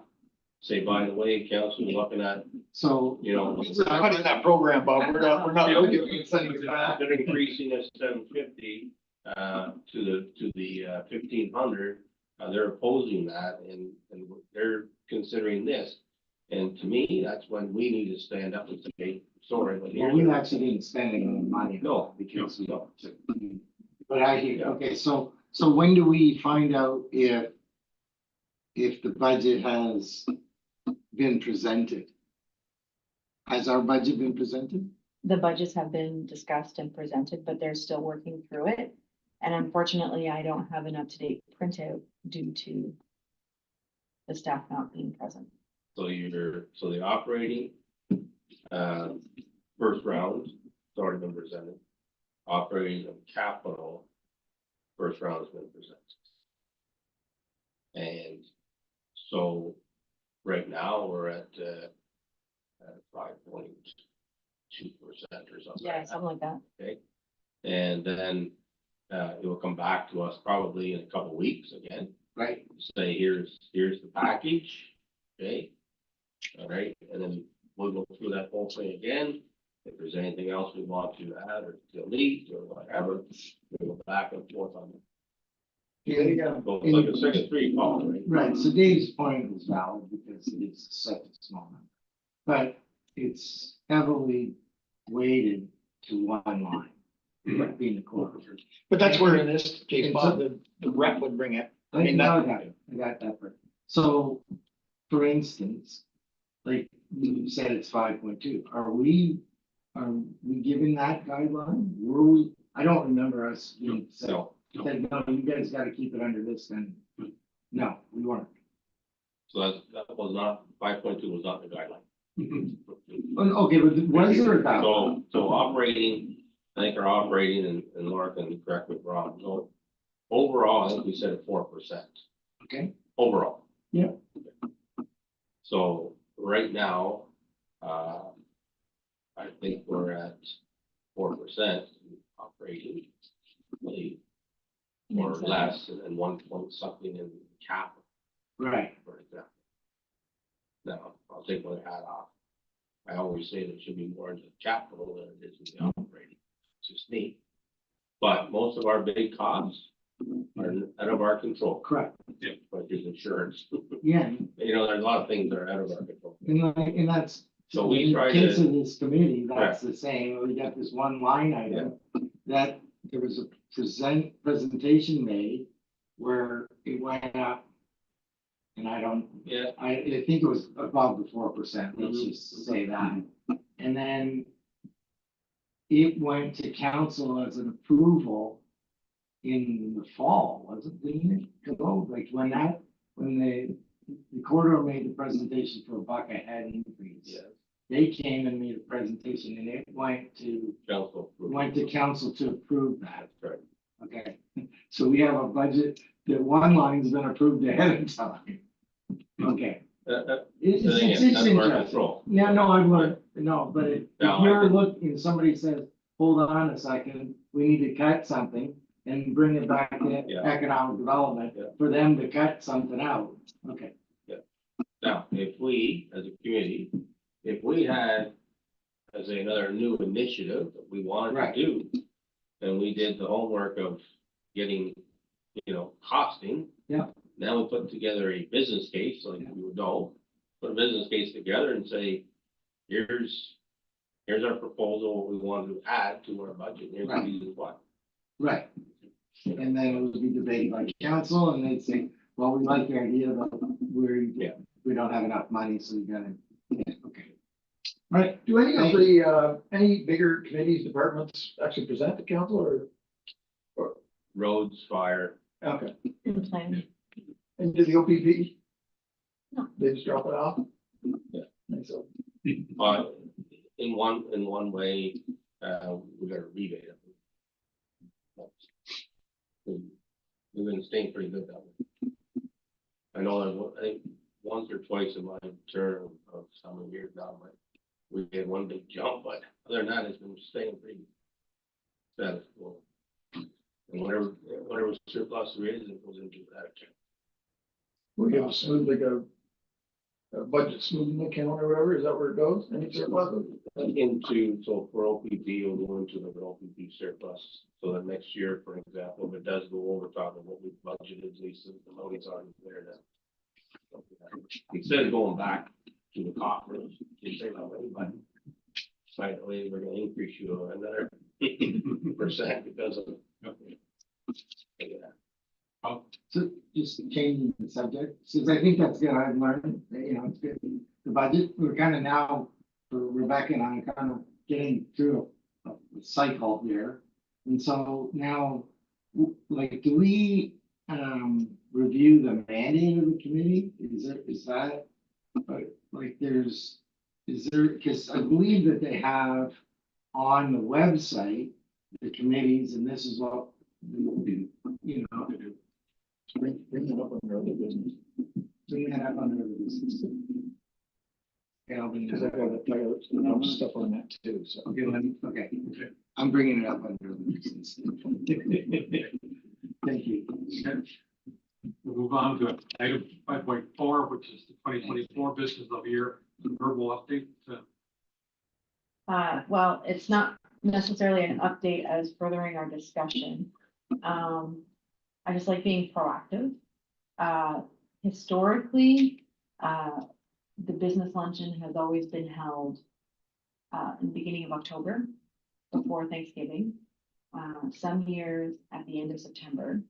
Say, by the way, council, we're looking at, So, you know, We're cutting that program, Bob, we're not looking at sending it back. they're increasing us 750 to the 1,500. They're opposing that and they're considering this. And to me, that's when we need to stand up and say, sorry, but well, we actually didn't spend any money. on No, it because we no. don't. But I hear, okay, so when do we find out if the budget has been presented? Has our budget been presented? The budgets have been discussed and presented, but they're still working through it. And unfortunately, I don't have an up-to-date printout due to the staff not being present. So the operating, first round, it's already been presented. Operating of capital, first round has been presented. And so right now, we're at 5.2% or something. Yeah, like that. something like that. Okay, and then it will come back to us probably in a couple weeks again. Right. Say, here's the package, okay? All right, and then we'll go through that whole thing again. If there's anything else we want to add or delete or whatever, we go back and forth on it. Yeah. So it's like a 6-3 call, right? Right, so Dave's point was valid because it is such a small number. But it's heavily weighted to one line, being the core. But that's where in this case, Bob, the rep would bring it. I mean, I that, got it, I got that part. So, for instance, like you said, it's 5.2. Are we giving that guideline? Were we, I don't remember us being said, So, said, no, you guys gotta keep it under this then. No, we weren't. so that was not, 5.2 was not the guideline. Okay, but was there a guideline? So operating, I think our operating and Laura can correct me if I'm wrong, so overall, I think we said 4%, Okay, overall. Yeah. So right now, I think we're at 4% operating, really, or Makes sense. less, and 1 point something in capital, right. for example. Now, I'll take my hat off. I always say that it should be more in the capital than it is in the operating. It's just me. But most of our big costs are out of our control, Correct. like there's insurance. Yeah, You know, there's a lot of things that are out of our control. and that's. So we in the try case to- of this committee, that's the same. We got this one line item that there was a presentation made where it went up. And Yeah, I think it was above the 4%, let's Mhm. just say that. And then it went to council as an approval in the fall, wasn't it? Didn't it go, like when the recorder made the presentation for a buck a head increase. yeah, They came and made a presentation and it went to council. council to approve that. That's right. Okay, so we have a budget that one line's been approved ahead of time. Okay. It's, So it's again, that's our interesting. control. Yeah, no, I would, no, but if No, you're looking, somebody says, hold on a second, we need to cut something and bring it back to Yeah. economic development Yeah. for them to cut something out. Okay. Now, if we, as a community, if we had, as another new initiative that we wanted Right. to do, and we did the homework of getting, costing. Yeah. Now we put together a business case, like you would know, put a business case together and say, here's our proposal, what we want to add to our budget, here's the Right. reason why. Right. And then it would be debated by council and they'd say, well, we like the idea, but Yeah. we don't have enough money, so you gotta, yeah, okay. All right, Do any of the, any bigger committees, departments actually present to council or, Roads, fire, okay, In plan. and do the OPP? No. They just drop it off? Yeah. And so, but in one way, we got a rebate. We've been staying pretty good that way. I know that, I think once or twice in my term of summer years now, but we had one big jump, but other than that, it's been staying pretty status quo. And whatever surplus there is, it goes into that account. we have a smooth, like a budget smoothing account or whatever, is that where it goes? Any surplus? So for OPP, we'll go into the OPP surplus, so that next year, for example, if it does go over top of what we budgeted, at least the money's already there now. Instead of going back to the coffers, you say that way, but by the way, we're gonna increase you another percent because of. Yeah. so just changing the subject, since I think that's good, I've learned, that, it's good. The budget, we're kind of now, for Rebecca and I, kind of getting through a cycle here. And so now, like, do we, review the mandate of the committee? Is that, like, is there, because I believe that they have on the website, the committees, and this is what we will do, Bring it up under other business. bring that up under the business. Yeah, I'll bring Cause that I up. got a bunch of stuff on that too, so. Okay, I'm bringing it up under the business. Thank you. We'll move on to item 5.4, which is the 2024 business of year verbal update. Well, it's not necessarily an update as furthering our discussion. I just like being proactive. Historically, the business luncheon has always been held in the beginning of October, before Thanksgiving. Some years at the end of September.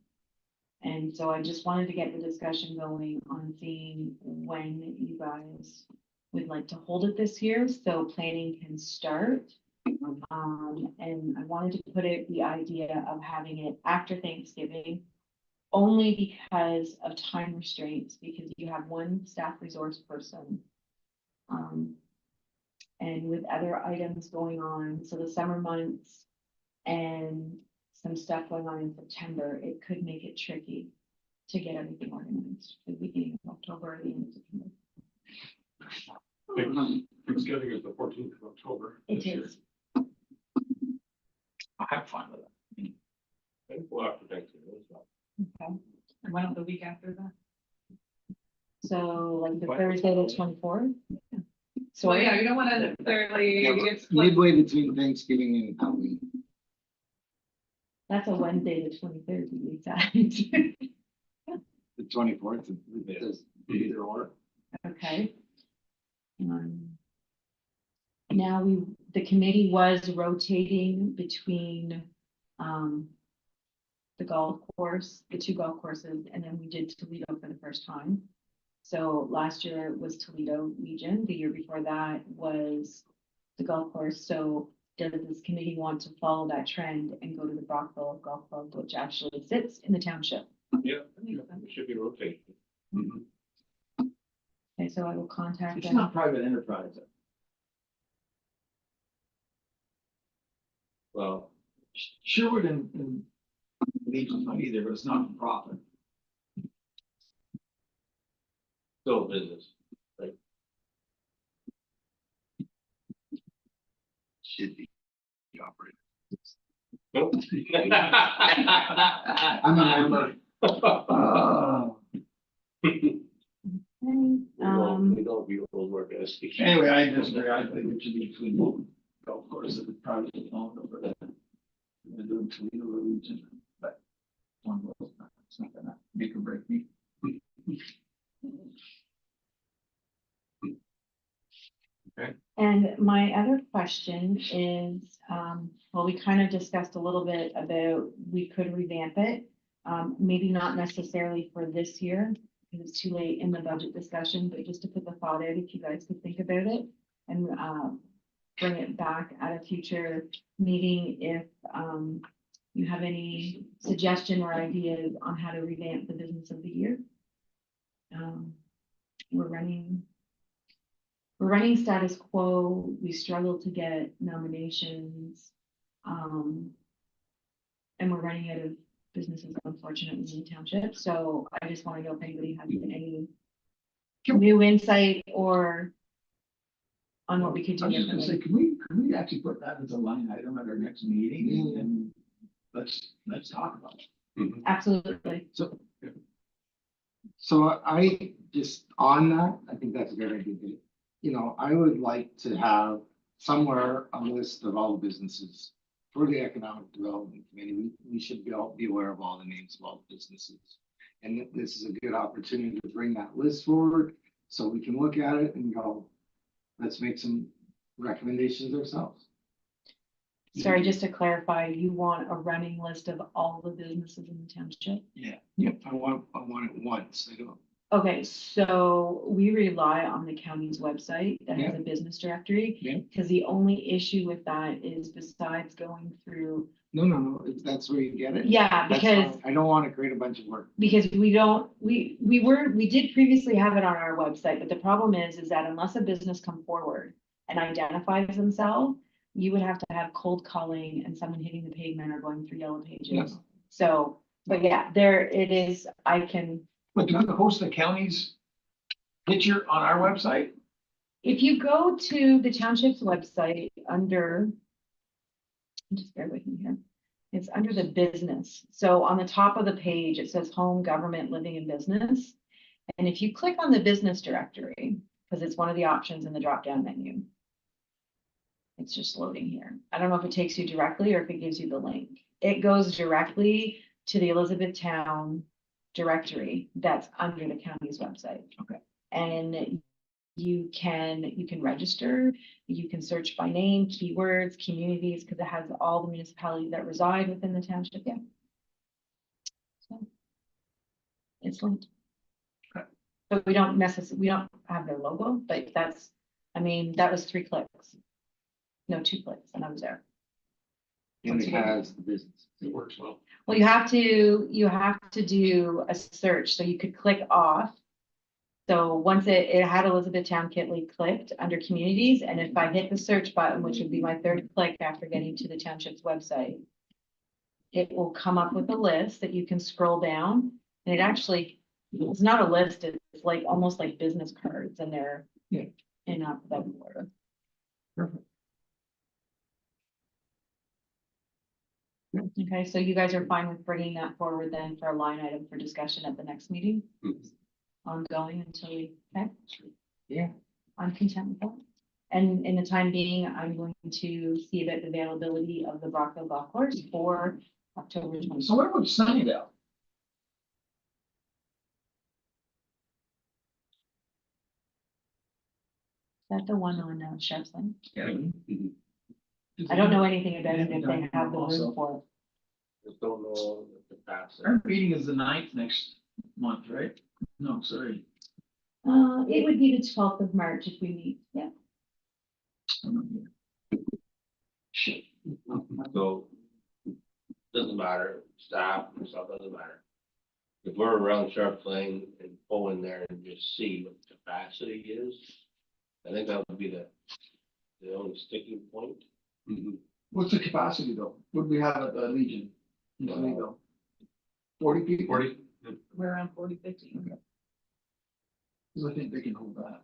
And so I just wanted to get the discussion going on seeing when you guys would like to hold it this year, so planning can start. And I wanted to put it, the idea of having it after Thanksgiving, only because of time restraints, because you have one staff resource person. And with other items going on, so the summer months and some stuff going on in September, it could make it tricky to get everything organized at the beginning of October or the end of September. Thanksgiving is the 14th of October. It is. I have fun with it. I think we'll have to think through this one. Okay, And why not the week after that? so like the Thursday, the 24th. So Well, yeah, you don't want to necessarily, Yeah, but it's like, midway between Thanksgiving and Halloween. that's a Wednesday, the 23rd, to be exact. The 24th, it does either or. Okay. Now the committee was rotating between, the golf course, the two golf courses, and then we did Toledo for the first time. So last year was Toledo Legion, the year before that was the golf course. So does this committee want to follow that trend and go to the Brockville Golf Club, which actually sits in the township? Yeah, that makes sense. it should be rotating. Okay, so I will contact It's them. not private enterprise. Well, Sherwood and Legion's not either, but it's not for profit. Still business. Should be operating. Nope. I'm a member. We don't view old work as. Anyway, I disagree. I think it should be between both golf courses and the private owned over there. They're doing Toledo region, but one of those, it's not gonna make or break me. And my other question is, well, we kind of discussed a little bit about, we could revamp it. Maybe not necessarily for this year, because it's too late in the budget discussion, but just to put the thought out, if you guys could think about it. And, bring it back at a future meeting if, you have any suggestion or ideas on how to revamp the business of the year. We're running status quo. We struggle to get nominations. And we're running out of businesses, unfortunately, in the township. So I just want to know if anybody has any new insight or on what we could I do was just gonna say, differently. can we actually put that as a line item at our next meeting and let's talk about it. Absolutely. So I just, on that, I think that's a good idea. You know, I would like to have somewhere a list of all the businesses for the Economic Development Committee. We should be aware of all the names of all the businesses. And this is a good opportunity to bring that list forward so we can look at it and go, let's make some recommendations ourselves. Sorry, just to clarify, you want a running list of all the businesses in the township? Yeah. Yep. I want it once. I don't. Okay, so we rely on the county's website that has Yeah. a business directory. Yeah. Because the only issue with that is besides going through, No. If that's where you get it. yeah, that's because fine. I don't want to create a bunch of work. we don't, we did previously have it on our website, but the problem is that unless a business come forward and identifies themselves, you would have to have cold calling and someone hitting the pavement or going through yellow pages. Yeah. So, but yeah, there it is. I can, But do we host the county's picture on our website? if you go to the township's website under, just bear with me here. It's under the business. So on the top of the page, it says home, government, living and business. And if you click on the business directory, because it's one of the options in the drop-down menu. It's just loading here. I don't know if it takes you directly or if it gives you the link. It goes directly to the Elizabethtown directory that's under the county's website. Okay. And you can register, you can search by name, keywords, communities, because it has all the municipalities that reside within the township. Yeah. So it's linked. Okay. But we don't have their logo, but that's, I mean, that was 3 clicks. No, 2 clicks, and I was there. And it has the business. It works well. Well, you have to do a search, so you could click off. So once it had Elizabethtown-Kitley clicked under communities, and if I hit the search button, which would be my 3rd click after getting to the township's website, it will come up with a list that you can scroll down, and it actually, it's not a list, it's like almost like business cards, and they're in alphabetical order. Perfect. Okay, so you guys are fine with bringing that forward then for a line item for discussion at the next meeting? Ongoing until we, okay? Yeah. I'm content with that. And in the time being, I'm going to see about the availability of the Brockville Golf Course for October 20th. So what about Sunnydale? Is that the one on Sharps Lane? Yeah. I don't know anything about it if they have the Also, room for it. Just don't know the capacity. our meeting is the 9th next month, right? No, sorry. It would be the 12th of March if we meet, yeah. I'm not here. Shit. So, doesn't matter, staff and stuff, doesn't matter. If we're around Sharp Lane and pull in there and just see what the capacity is, I think that would be the only sticking point. What's the capacity though? What do we have at the Legion? In Toledo? 40 people? 40. We're around 40, 50. Cause I think they can hold that.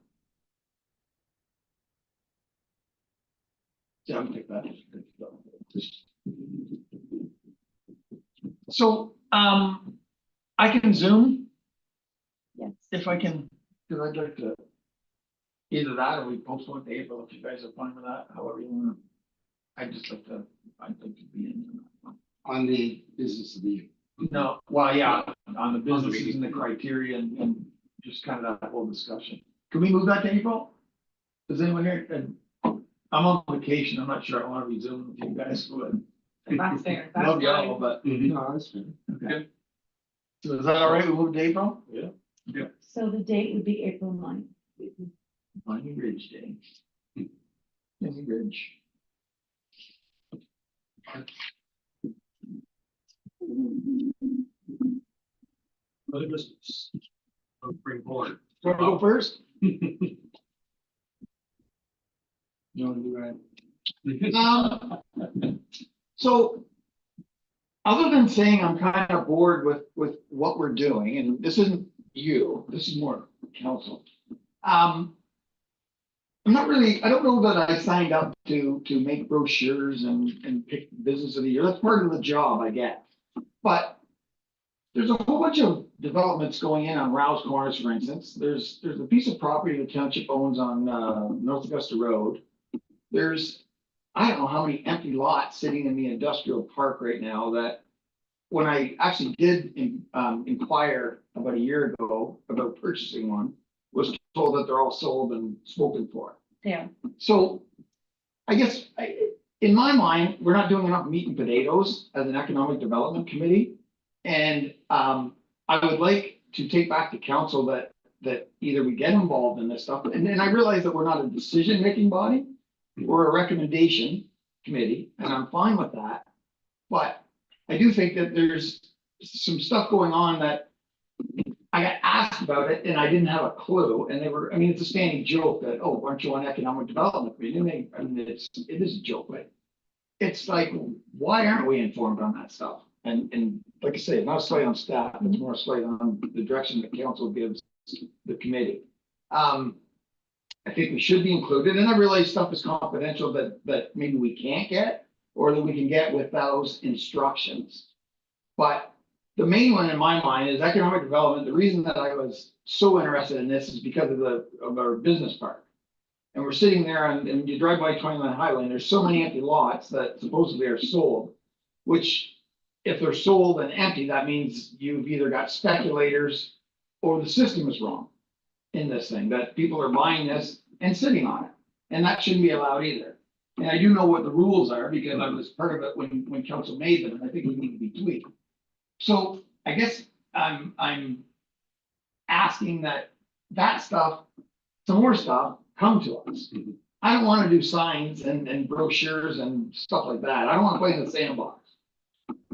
Yeah, I'll take that. So, I can Zoom Yes. if I can, cause I'd like to. Either that or we postpone to April if you guys are fine with that, however you wanna. I'd like to be in. On the business of the. No, well, yeah, on the businesses and the criteria and just kind of that whole discussion. Can we move that to April? Does anyone here, and I'm on vacation, I'm not sure I wanna be zooming with you guys, but. That's fair. That's Love y'all, fine. but, No, that's fair. okay. So is that all right, we move to April? So the date would be April 9th. Miami Ridge Day. Miami Ridge. Other business. Bring forward. Want to go first? You wanna do that? So. Other than saying I'm kind of bored with what we're doing, and this isn't you, this is more council. I'm not really, I don't know that I signed up to make brochures and pick business of the year. That's part of the job, I guess. But there's a whole bunch of developments going in on Rouse Corners, for instance. There's a piece of property the township owns on North Augusta Road. There's, I don't know how many empty lots sitting in the industrial park right now that when I actually did inquire about a year ago about purchasing one, was told that they're all sold and spoken for. Yeah. So I guess in my mind, we're not doing enough meat and potatoes as an economic development committee. And I would like to take back to council that either we get involved in this stuff, and I realize that we're not a decision-making body, we're a recommendation committee, and I'm fine with that. But I do think that there's some stuff going on that I got asked about it and I didn't have a clue. And they were, I mean, it's a standing joke that, oh, aren't you on economic development committee? And I mean, it is a joke, but it's like, why aren't we informed on that stuff? And like I say, not a slight on staff, it's more a slight on the direction that council gives the committee. I think we should be included, and I realize stuff is confidential that maybe we can't get, or that we can get with those instructions. But the main one in my mind is economic development. The reason that I was so interested in this is because of our business park. And we're sitting there and you drive by 29 Highway and there's so many empty lots that supposedly are sold, which if they're sold and empty, that means you've either got speculators or the system is wrong in this thing, that people are buying this and sitting on it. And that shouldn't be allowed either. And I do know what the rules are because I was part of it when council made them, and I think we need to be tweaked. So I guess I'm asking that stuff, some more stuff, come to us. I don't want to do signs and brochures and stuff like that. I don't want to play in the sandbox.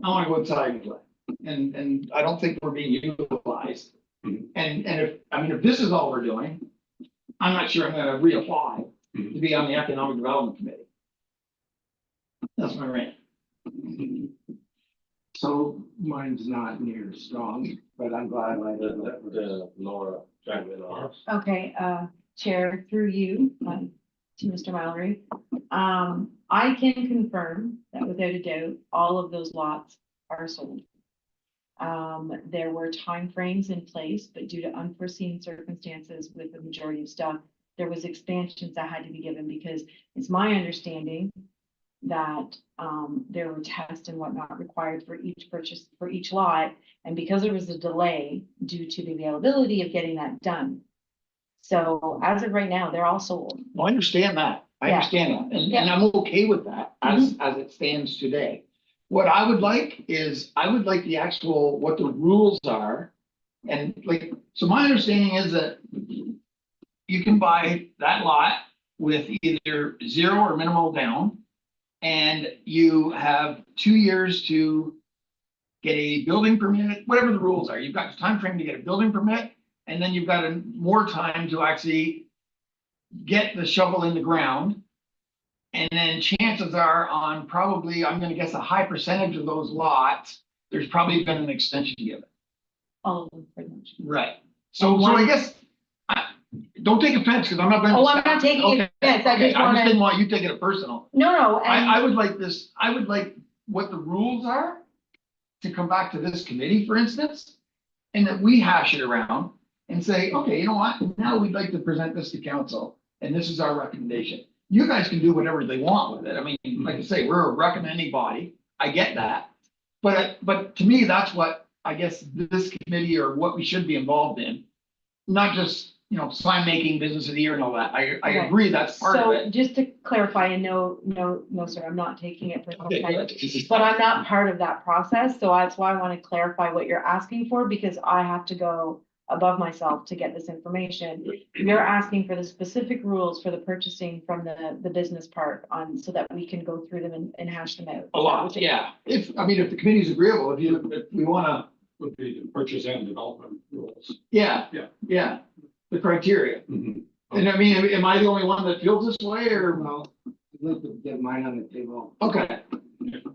I want to go outside and play. And I don't think we're being utilized. And if this is all we're doing, I'm not sure I'm going to reapply to be on the economic development committee. That's my rant. So mine's not near as strong, but I'm glad I did that. Let Laura chime in on this. Okay, Chair, through you, to Mr. Mallory. I can confirm that without a doubt, all of those lots are sold. There were timeframes in place, but due to unforeseen circumstances with the majority of stuff, there was expansions that had to be given because it's my understanding that there were tests and whatnot required for each purchase, for each lot. And because there was a delay due to the availability of getting that done. So as of right now, they're all sold. Well, I understand that. I Yeah. understand that. And I'm okay with that as it stands today. What I would like is, I would like the actual, what the rules are. And like, so my understanding is that you can buy that lot with either zero or minimal down. And you have 2 years to get a building permit, whatever the rules are. You've got time frame to get a building permit, and then you've got more time to actually get the shovel in the ground. And then chances are on probably, I'm gonna guess a high percentage of those lots, there's probably been an extension given. All of them pretty much. Right. So I guess Don't take offense, because I'm not gonna. Oh, I'm not taking Okay, offense, I okay, just I just wanna, didn't want you taking it personal. no, I and, would like this, I would like what the rules are to come back to this committee, for instance, and that we hash it around and say, okay, you know what, now we'd like to present this to council, and this is our recommendation. You guys can do whatever they want with it. I mean, like I say, we're a recommending body. I get that. But to me, that's what I guess this committee or what we should be involved in. Not just, you know, sign making, business of the year and all that. I Okay. agree, that's part of so it. just to clarify, and no, sir, I'm not taking it Okay, personally. good. But I'm not part of that process, so that's why I want to clarify what you're asking for, because I have to go above myself to get this information. You're asking for the specific rules for the purchasing from the business part on, so that we can go through them and hash them out. A lot, yeah. If the committee's agreeable, if we wanna, Would be the purchase and development rules. yeah. Yeah. Yeah, the criteria. Mhm. And I mean, am I the only one that feels this way or? Well, I'd like to get mine on the table. Okay,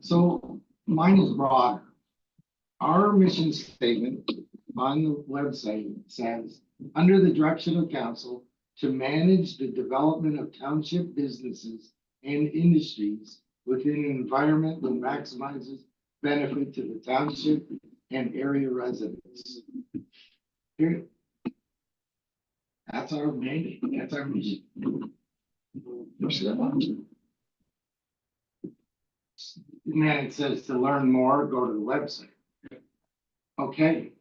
So mine is broad. Our mission statement on the website says, under the direction of council, to manage the development of township businesses and industries within an environment that maximizes benefit to the township and area residents. Period. That's our mandate, that's our mission. push that button. And then it says to learn more, go to the website. Okay.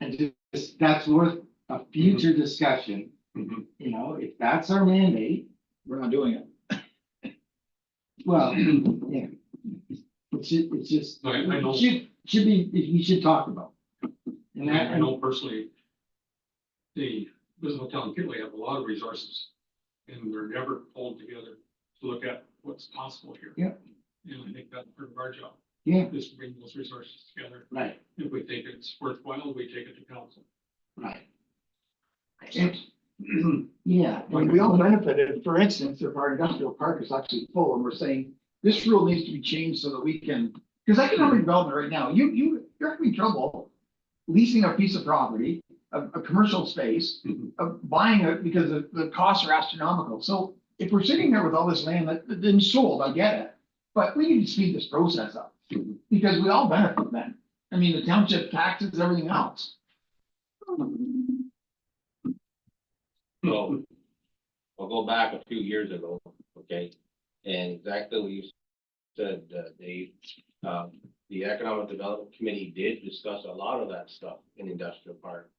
And just, that's worth a future discussion, Mhm. you know, if that's our mandate, We're not doing it. well, yeah. It's just, I know. should be, we should talk about. And that, I know personally, the Elizabethtown-Kitley have a lot of resources, and they're never pulled together to look at what's possible here. Yeah. And I think that's part of our job, yeah, is to bring those resources together. right, If we think it's worthwhile, we take it to council. right. And, yeah, When we all benefited, for instance, if our industrial park is actually full and we're saying this rule needs to be changed so that we can, because economic development right now, you're having trouble leasing a piece of property, a commercial space, Mhm. of buying it because the costs are astronomical. So if we're sitting there with all this land that then sold, I get it. But we need to speed this process up Mhm. because we all benefit then. I mean, the township taxes, everything else. So I'll go back a few years ago, okay? And exactly what you said, Dave, the Economic Development Committee did discuss a lot of that stuff in industrial park.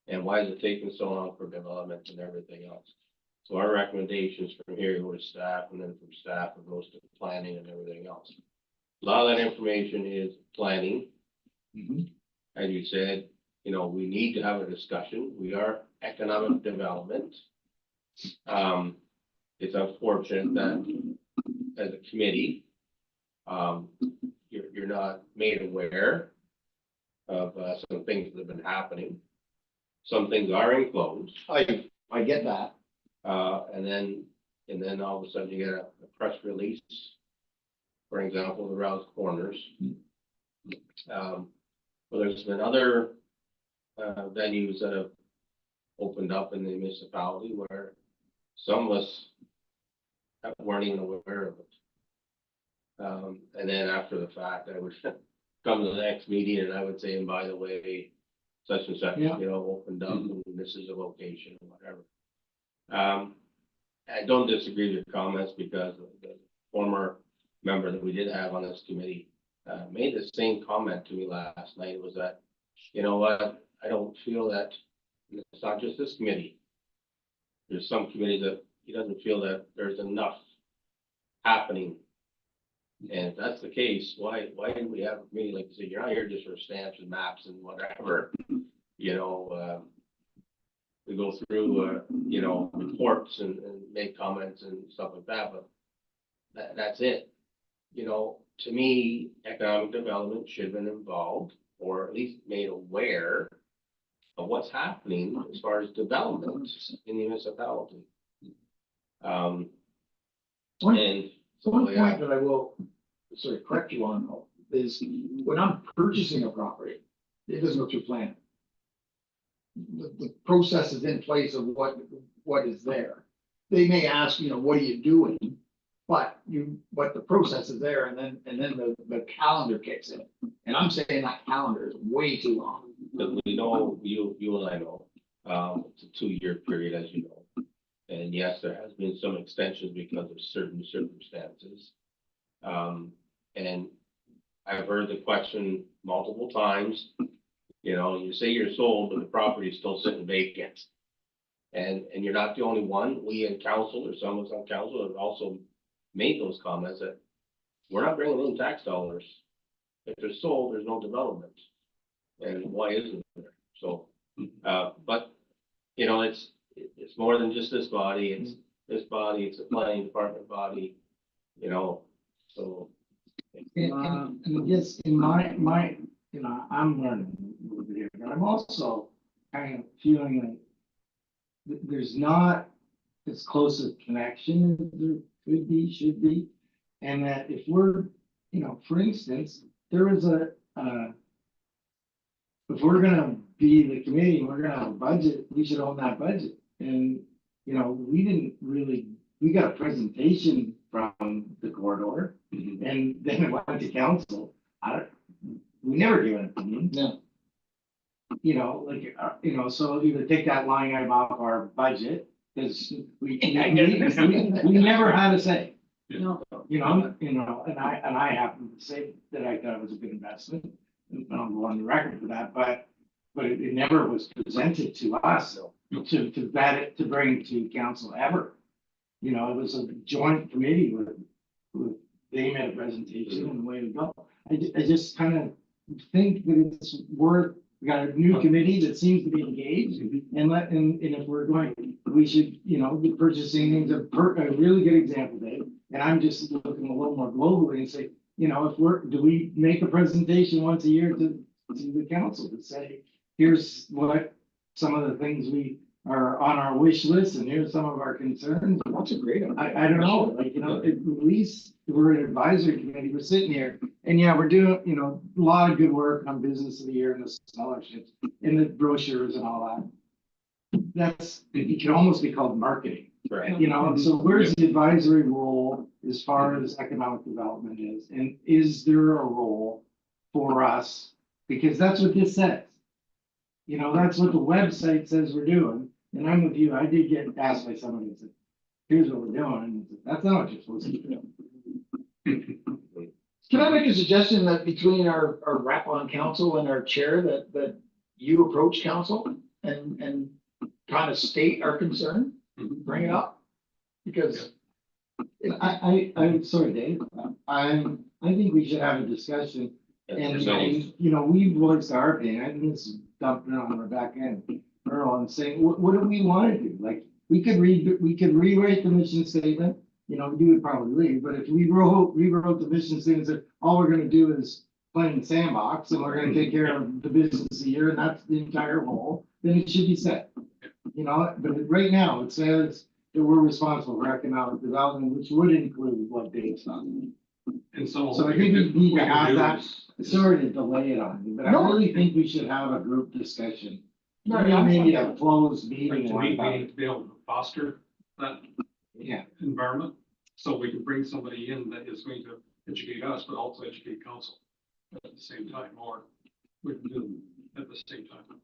And why is it taking so long for development and everything else? So our recommendations from here go to staff, and then from staff it goes to planning and everything else. A lot of that information is planning. As you said, you know, we need to have a discussion. We are economic development. It's unfortunate that as a committee, you're not made aware of some things that have been happening. Some things are enclosed, I get that. and then all of a sudden you get a press release. For example, the Rouse Corners. Well, there's been other venues that have opened up in the municipality where some of us weren't even aware of it. And then after the fact, I would come to the next meeting and I would say, and by the way, such and such, Yeah. you know, opened up and this is a location or whatever. I don't disagree with your comments because the former member that we did have on this committee made the same comment to me last night, was that, you know what, I don't feel that, it's not just this committee. There's some committees that he doesn't feel that there's enough happening. And if that's the case, why do we have a committee like this? You're not here just for stamps and maps and whatever, you know, we go through, you know, reports and make comments and stuff like that, but that's it. You know, to me, economic development should have been involved, or at least made aware of what's happening as far as development in the municipality. One- And So one so, yeah, point that I will sort of correct you on though, is when I'm purchasing a property, it doesn't go through planning. the process is in place of what is there. They may ask, what are you doing? But the process is there, and then the calendar kicks in. And I'm saying that calendar is way too long. But we know, you and I know, it's a 2-year period, as you know. And yes, there has been some extensions because of certain circumstances. And I've heard the question multiple times, you say you're sold, but the property is still sitting vacant. And you're not the only one. We in council, or some of us on council, have also made those comments that we're not bringing in tax dollars. If they're sold, there's no development. And why isn't there? So, but, it's more than just this body. It's this body, it's a planning department body, so. And just in my, I'm learning a little bit here, but I'm also kind of feeling like there's not as close a connection as there could be, should be. And that if we're, for instance, there was if we're gonna be the committee and we're gonna have a budget, we should own that budget. And, we didn't really, we got a presentation from the corridor and then it went to council. We never gave an opinion. No. So either take that line item off our budget, because we never had a say. No. And I happen to say that I thought it was a good investment. I'm on the record for that, but it never was presented to us to vet it, to bring to council ever. It was a joint committee with they made a presentation and away we go. I just kind of think that it's worth, we got a new committee that seems to be engaged and if we're going, we should, be purchasing things, a really good example, Dave. And I'm just looking a little more globally and say, do we make a presentation once a year to the council to say, here's what some of the things we are on our wish list and here's some of our concerns. That's a great idea. I don't know, at least we're an advisory committee, we're sitting here and we're doing, a lot of good work on business of the year and the scholarships and the brochures and all that. It can almost be called marketing. Right. So where's the advisory role as far as economic development is? And is there a role for us? Because that's what this says. That's what the website says we're doing. And I'm with you. I did get asked by somebody and said, here's what we're doing. And that's not what you're supposed to do. Can I make a suggestion that between our rep on council and our chair that you approach council and kind of state our concern, bring it up? Because I'm sorry, Dave. I think we should have a discussion. And we voiced our opinion. I think it's dumping on Rebecca and Earl and saying, what do we want to do? Like, we could rewrite the mission statement. You would probably leave, but if we rewrote the mission statement, that all we're gonna do is play in the sandbox and we're gonna take care of the business a year and that's the entire whole, then it should be set. But right now it says that we're responsible for economic development, which would include what Dave's on. And so. I think we need to have that. Sorry to delay it on you, but I really think we should have a group discussion. Maybe a closed meeting. We need to be able to foster that environment. So we can bring somebody in that is going to educate us, but also educate council at the same time, or we can do them at the same time.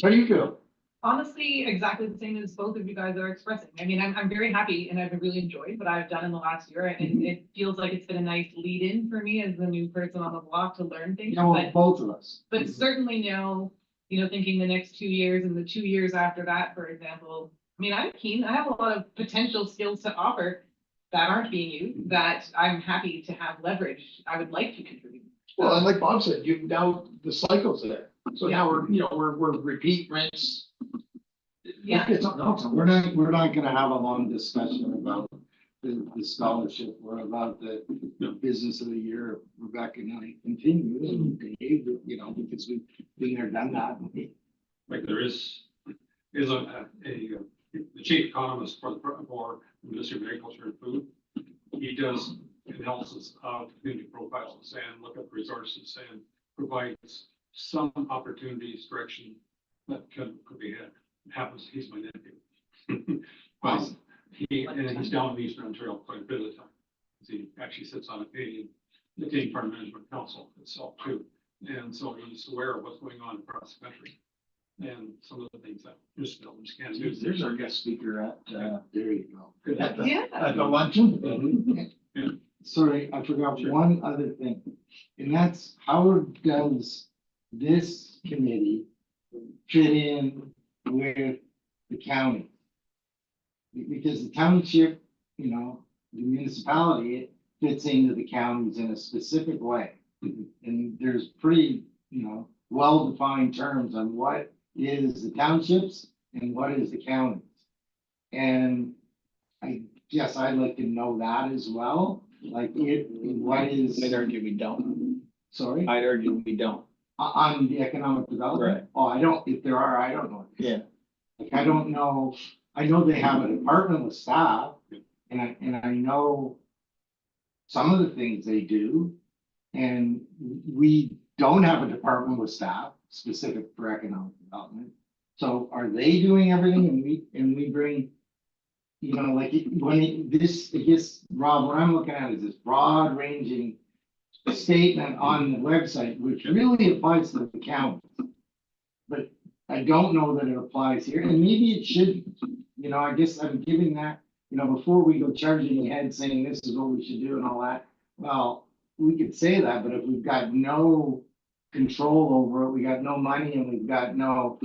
how do you feel? Honestly, exactly the same as both of you guys are expressing. I mean, I'm very happy and I've really enjoyed what I've done in the last year. And it feels like it's been a nice lead in for me as the new person on the block to learn things. Both of us. But certainly now, thinking the next 2 years and the 2 years after that, for example, I mean, I'm keen. I have a lot of potential skills to offer that aren't being used that I'm happy to have leverage. I would like to contribute. Well, and like Bob said, now the cycle's there. So now we're repeat rents. Yeah. We're not gonna have a long discussion about the scholarship or about the business of the year. Rebecca and I continue and Dave, because we've been there, done that. Like there is the chief economist for the Ministry of Agriculture and Food. He does analysis of community profiles and look at resources and provides some opportunities, direction that could be it. It happens, he's my nephew. Awesome. And he's down in Eastern Ontario quite a bit of the time. 'Cause he actually sits on the Canadian Farm Management Council itself too. And so he's aware of what's going on across the country. And some of the things that just buildings can't do. There's our guest speaker at, there you go. At the, Yeah. at the luncheon. Mhm. Yeah. Sorry, I forgot Sure. one other thing, and that's how does this committee fit in with the county? Because the township, you know, the municipality, it fits into the counties in a specific way. And there's pretty, you know, well-defined terms on what is the townships and what is the counties. And I guess I'd like to know that as well, like what is, I'd argue we don't. sorry, I'd argue we don't. on the economic development? Right. Oh, I don't, if there are, I don't know. Yeah. Like, I don't know, I know they have a department with staff, and I know some of the things they do. And we don't have a department with staff specific for economic development. So are they doing everything and we bring, you know, like, I guess, Rob, what I'm looking at is this broad ranging statement on the website, which really applies to the county. But I don't know that it applies here, and maybe it shouldn't. You know, I guess I'm giving that, you know, before we go charging ahead saying this is what we should do and all that. Well, we could say that, but if we've got no control over it, we got no money and we've got no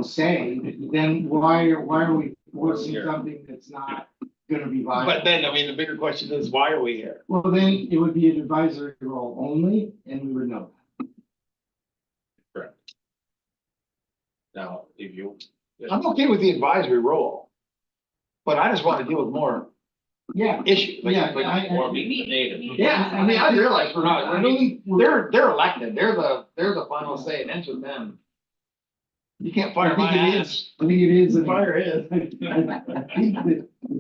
say, then why are we forcing something that's not gonna be viable? But then, I mean, the bigger question is, why are we here? Well, then it would be an advisory role only, and we would know. Now, if you. I'm okay with the advisory role. But I just want to deal with more Yeah, issues. Like- Yeah, like- Or meet the data. Yeah, I mean, I realize we're not, I mean, they're elected, they're the final say, it ends with them. You can't fire my ass. I think it is. Fire his. I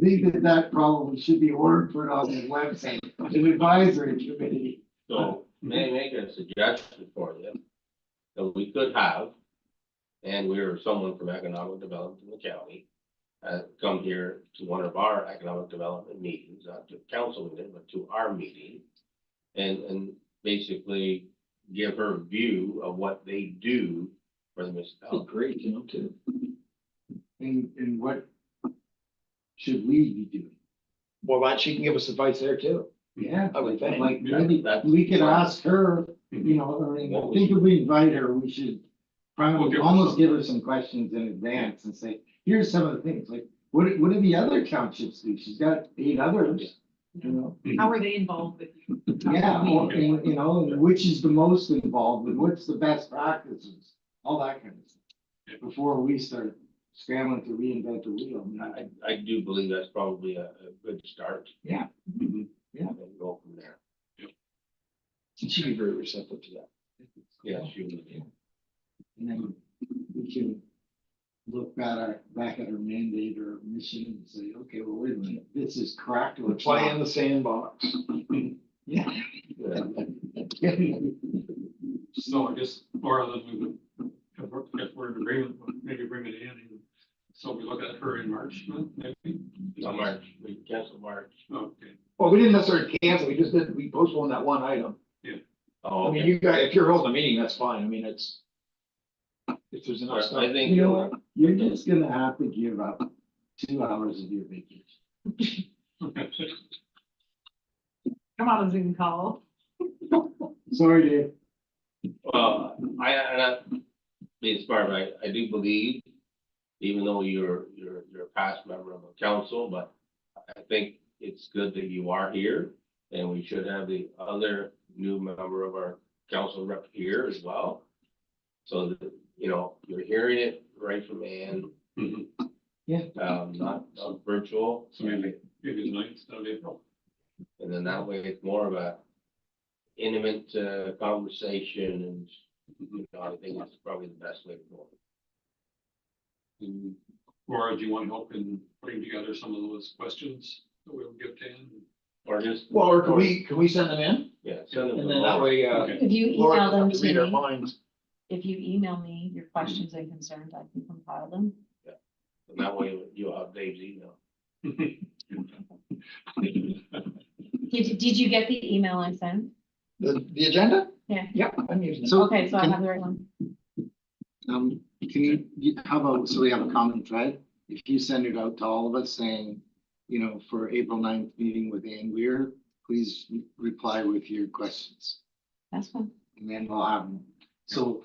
think that probably should be ordered for it on the website, an advisory committee. So may I make a suggestion for you that we could have, and we're someone from economic development in the county, come here to one of our economic development meetings, not to council meeting, but to our meeting. And basically give her view of what they do for the municipality. Great, you know, too. And what should we be doing? Well, that she can give us advice there too. Yeah, I would think. like Yeah, maybe that's- we could ask her, you know, or I think if we invite her, we should probably almost give her some questions in advance and say, here's some of the things, like, what do the other townships do? She's got 8 others, you know? How are they involved with you? Yeah, or, and, you know, and which is the most involved, and what's the best practices, all that kind of stuff. Before we start scrambling to reinvent the wheel. I do believe that's probably a good start. Yeah. Yeah. And go from there. She'd be very receptive to that. Yeah, she would. And then we can look back at our mandate or mission and say, okay, well, wait a minute, this is correct or it's Play in not. the sandbox. Yeah. So I guess, Laura, then we would, if we're in agreement, maybe bring it in. And so we look at her in March, maybe? Not March, we cancel March. Okay. Well, we didn't necessarily cancel, we postponed that one item. Oh, I mean, okay. you guys, if you're holding a meeting, that's fine, I mean, it's. If there's enough stuff. I think. You know what, you're just gonna have to give up 2 hours of your vacation. Come on, a Zoom call. Sorry, Dave. Being smart, I do believe, even though you're a past member of a council, but I think it's good that you are here, and we should have the other new member of our council rep here as well. So that, you know, you're hearing it right from Ann. Mhm. Yeah. Not virtual. So maybe the 9th instead of April. And then that way it's more of a intimate conversation, and you know, I think it's probably the best way to go. Or do you want help in putting together some of those questions that we'll give to Ann? Or just. Well, or can we send them in? Yeah. Send them And to then that Laura. way, Okay. If you Laura email doesn't them have to to read our me, minds. if you email me your questions and concerns, I can compile them. And that way you'll have Dave's email. Did you get the email I sent? The agenda? Yeah. Yep, I'm using it. So Okay, so I can- have the right one. Can you, how about, so we have a common thread? If you send it out to all of us saying, you know, for April 9th meeting with Ann Weir, please reply with your questions. That's fine. And then we'll have them. So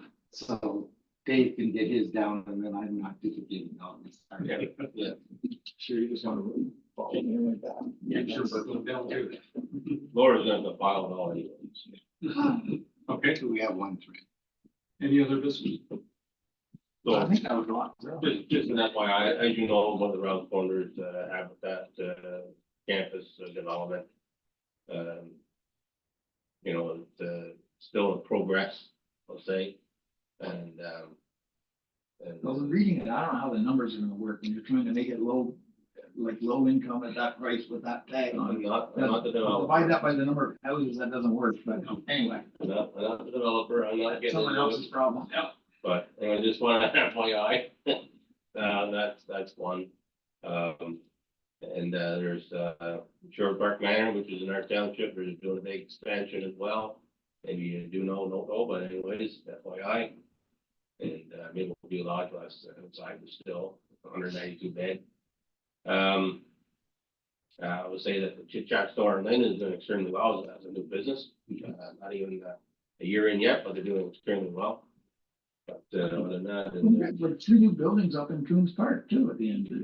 Dave can get his down and then I'm not duplicating all this. Yeah. Sure, you just want to follow me like that. Yeah, sure, but they'll do Laura's gonna file it all anyways. Okay, So we have one thread. any other business? I So, think that was a lot. just an FYI, as you know, one of the round corners, Habitat, campus development. You know, it's, still in progress, I'll say, and. Well, in reading it, I don't know how the numbers are gonna work, and you're trying to make it low, like low income at that price with that tag on I'm it. not the developer, Divide that by the number of houses, that doesn't work, but anyway, I'm not the developer, I'm not getting someone into else's it, problem. but I just want to FYI. That's one. And there's, Shore Park Manor, which is in our township, they're doing a big expansion as well. Maybe you do know, don't know, but anyways, FYI. And, maybe we'll do a lodge less inside, but still, 192 bed. I would say that the Chit Chat store in Lynn is doing extremely well as a new business. Not even a year in yet, but they're doing extremely well. But, other than that, With two new buildings up in Coons Park too at the end of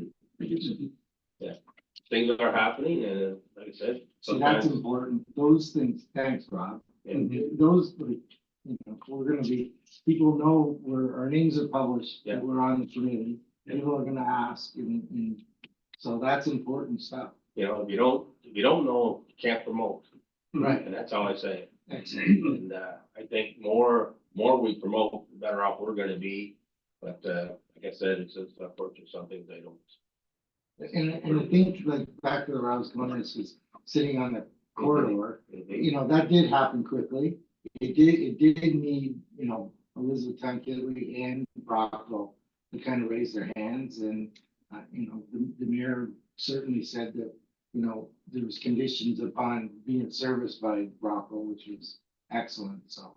it. things are happening, and like I said, So that's sometimes, important. Those things, thanks, Rob. And those, like, you know, we're gonna be, people know where our names are published, Yeah. that we're on the committee. People are gonna ask and so that's important stuff. you know, if you don't know, you can't promote, Right. and that's how I say it. Excellent. And, I think more we promote, the better off we're gonna be. But, like I said, it's unfortunate, some things they don't. And I think, like, back to the Rouse comments, is sitting on the corridor, Mhm. you know, that did happen quickly. It did need, you know, Elizabethtown-Kitley and Brockville to kind of raise their hands and, you know, the mayor certainly said that, you know, there was conditions upon being serviced by Brockville, which was excellent, so,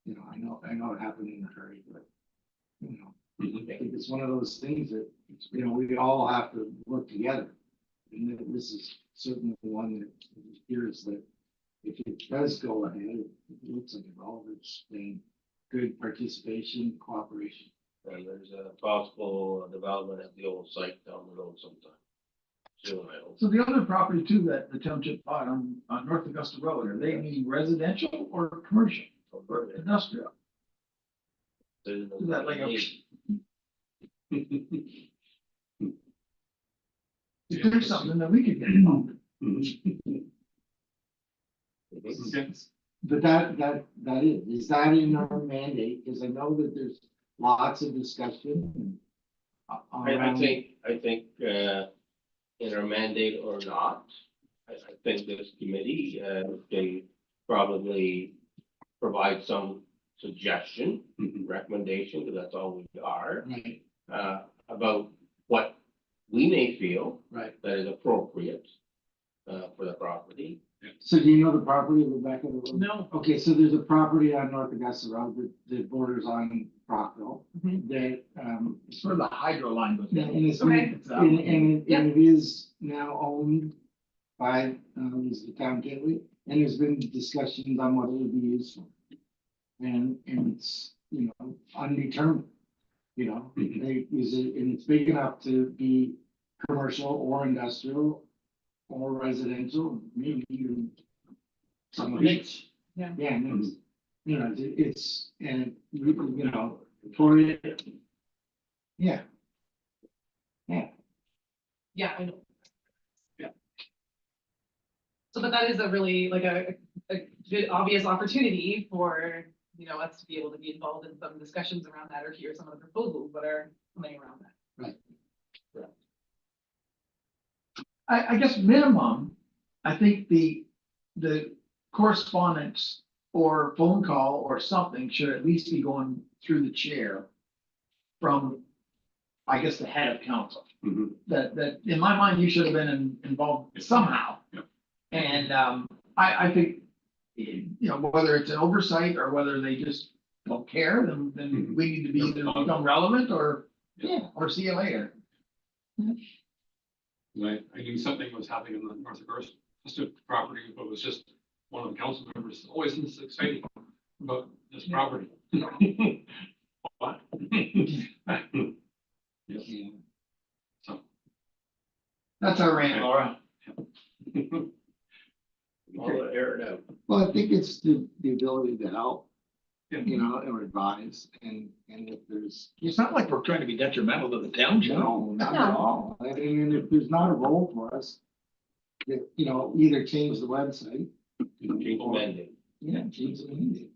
you know, I know it happened in a hurry, but, you know, I think it's one of those things that, you know, we all have to work together. And this is certainly one that appears that if it does go ahead, it looks like it all is saying good participation, cooperation. And there's a possible development at the old site down the road sometime. Soon, I hope. So the other property too, that the township bought on North Augusta Road, are they meaning residential or commercial or industrial? Is that like a? Is there something that we could get involved in? But that is that in our mandate? Because I know that there's lots of discussion. I think, in our mandate or not, I think this committee, can probably provide some suggestion, recommendation, because that's all we are, Right, about what we may feel right. that is appropriate, for the property. So do you know the property at the back of the road? No. Okay, so there's a property on North Augusta Road that borders on Brockville that, It's where the hydro line goes down. and it's, Okay. and it is now owned by, the town Kitley, and there's been discussions on what it would be used for. And it's, you know, undetermined, you know, and it's big enough to be commercial or industrial or residential, maybe even some of each. Yeah. Yeah, and it's, you know, it's, and, you know, for it, yeah. Yeah, Yeah, I know. Yeah. So, but that is a really like a good obvious opportunity for, you know, us to be able to be involved in some discussions around that or hear some of the proposals that are coming around that. I guess minimum, I think the correspondence or phone call or something should at least be going through the chair from, I guess, the head of council. Mhm. That in my mind, you should have been involved somehow. Yep. And, I think, you know, whether it's an oversight or whether they just don't care, then we need to be either become relevant or, or see you later. I knew something was happening on the North Augusta property, but it was just one of the council members, oh, isn't this exciting about this property? What? Yes. So. That's our rant, Laura. I'll air it out. Well, I think it's the ability to help, Yeah. you know, or advise, and if there's. It's not like we're trying to be detrimental to the township. No, not at No. all. I mean, if there's not a role for us, that, you know, either change the website. Implementing. Yeah, change the meeting.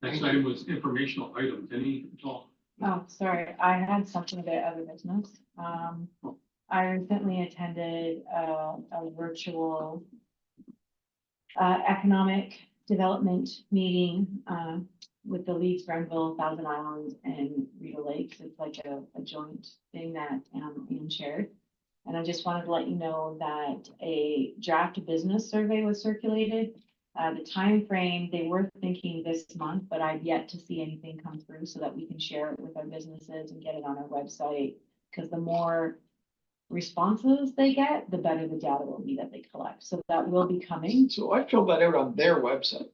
Next item was informational items, any, all? Oh, sorry, I had something about other business. I recently attended a virtual economic development meeting with the Leeds, Grenville, Thousand Islands and Rita Lakes. It's like a joint thing that Ian shared. And I just wanted to let you know that a draft business survey was circulated. The time frame they were thinking this month, but I've yet to see anything come through so that we can share it with our businesses and get it on our website. Because the more responses they get, the better the data will be that they collect. So that will be coming. So I filled that out on their website.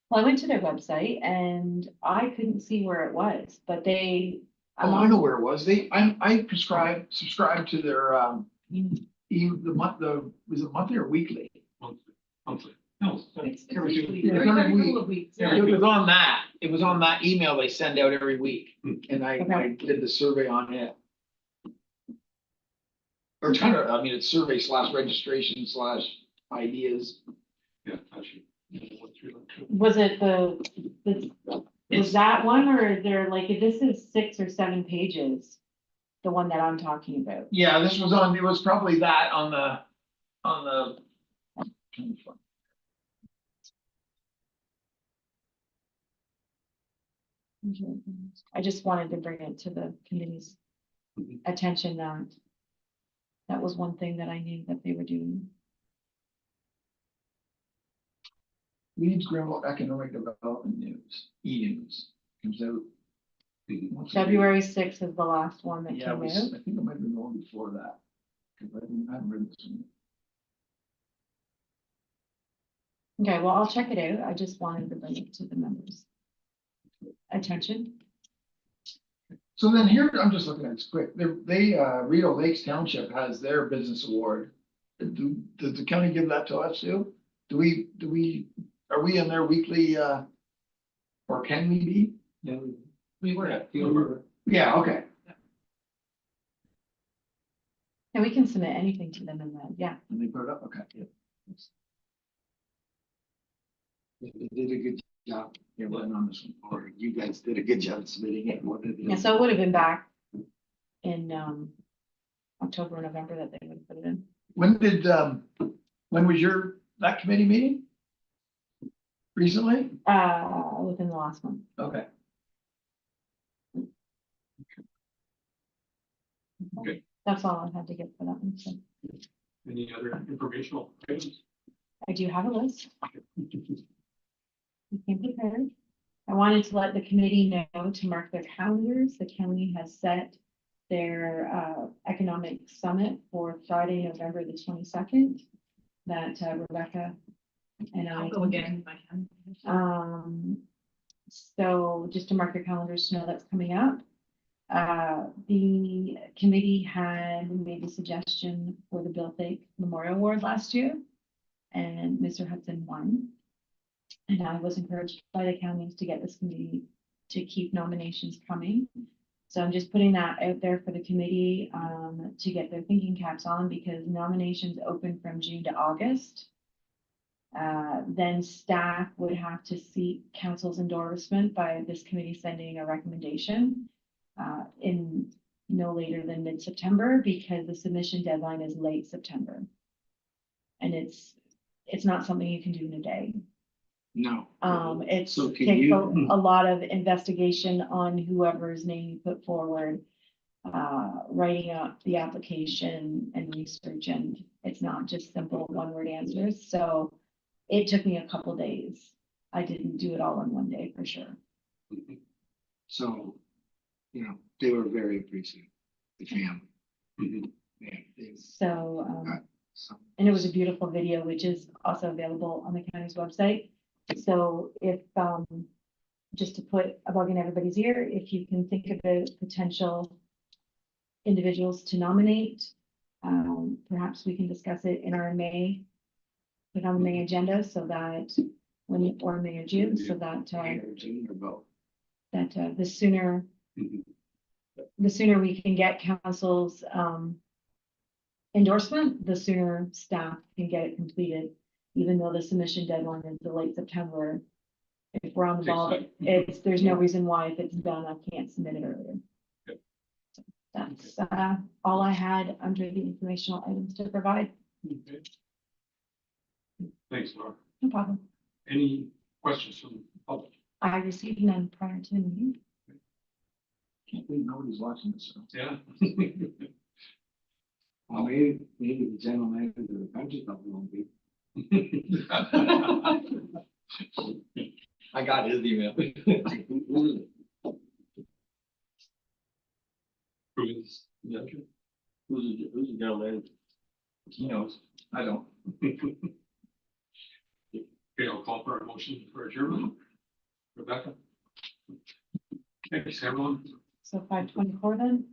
Well, I went to their website and I couldn't see where it was, but they. Oh, I know where it was. I subscribed to their, was it monthly or weekly? Monthly. No. It's every two usually weeks. Yeah, every every week. couple of weeks. Yeah. It was on that. It was on that email they send out every week. And I Okay. did the survey on it. Or kind of, I mean, it's survey / registration / ideas. Yeah, actually. Went through that too. Was it was that one or is there like, if this is 6 or 7 pages? The one that I'm talking about. Yeah, this was on, it was probably that on the. I just wanted to bring it to the committee's attention that that was one thing that I knew that they were doing. Leeds Grenville Economic Development News, e-news, comes out. once a week. February 6th is the last one that Yeah, came I out. think it might have been the one before that. 'Cause I haven't read this one. Okay, well, I'll check it out. I just wanted to bring it to the members' attention. So then here, I'm just looking at this quick, Rito Lakes Township has their business award. Does the county give that to us too? Are we in their weekly, or can we be? Yeah, We were. Yeah, okay. And we can submit anything to them in that, yeah. And they put it up, okay. they did a good job, Yeah, we're in on this one. or you guys did a good job submitting it. What did Yeah, so it would have been back in October or November that they would have put it in. When was that committee meeting? Recently? Within the last month. Okay. Okay. That's all I had to get for that one. So Any other informational items? I do have a list. You came prepared. I wanted to let the committee know to mark their calendars. The county has set their economic summit for Friday, November the 22nd. That Rebecca and I. I'll go again if I can. So just to mark your calendars to know that's coming up. The committee had made a suggestion for the Bill Fake Memorial Award last year, and Mr. Hudson won. And I was encouraged by the counties to get this committee to keep nominations coming. So I'm just putting that out there for the committee to get their thinking caps on, because nominations open from June to August. Then staff would have to seek council's endorsement by this committee sending a recommendation in no later than mid-September, because the submission deadline is late September. And it's it's not something you can do in a day. No. It's So can takes you- a lot of investigation on whoever's name you put forward. Writing up the application and research, and it's not just simple one-word answers, so it took me a couple days. I didn't do it all in one day for sure. So, you know, they were very appreciative, the family. Mhm. Yeah, they- So, so- and it was a beautiful video, which is also available on the county's website. So if, just to put a bug in everybody's ear, if you can think of the potential individuals to nominate, perhaps we can discuss it in our May, put on the May agenda so that or May or June, so that, Mayor, Jean, or both. the sooner, Mhm. the sooner we can get council's, endorsement, the sooner staff can get it completed. Even though the submission deadline is the late September, if we're on the ball, there's no reason why if it's done, I can't submit it earlier. Yep. So that's, all I had under the informational items to provide. Okay. Thanks, Laura. No problem. Any questions from the public? I received none prior to the meeting. Can't believe nobody's watching this. So. Yeah. Well, maybe the general manager of the country club won't be. I got his email. Who's Who's the gentleman? He knows, I don't. Okay, I'll call for a motion for adjournment. Rebecca? Thanks, everyone. So 5:24 then?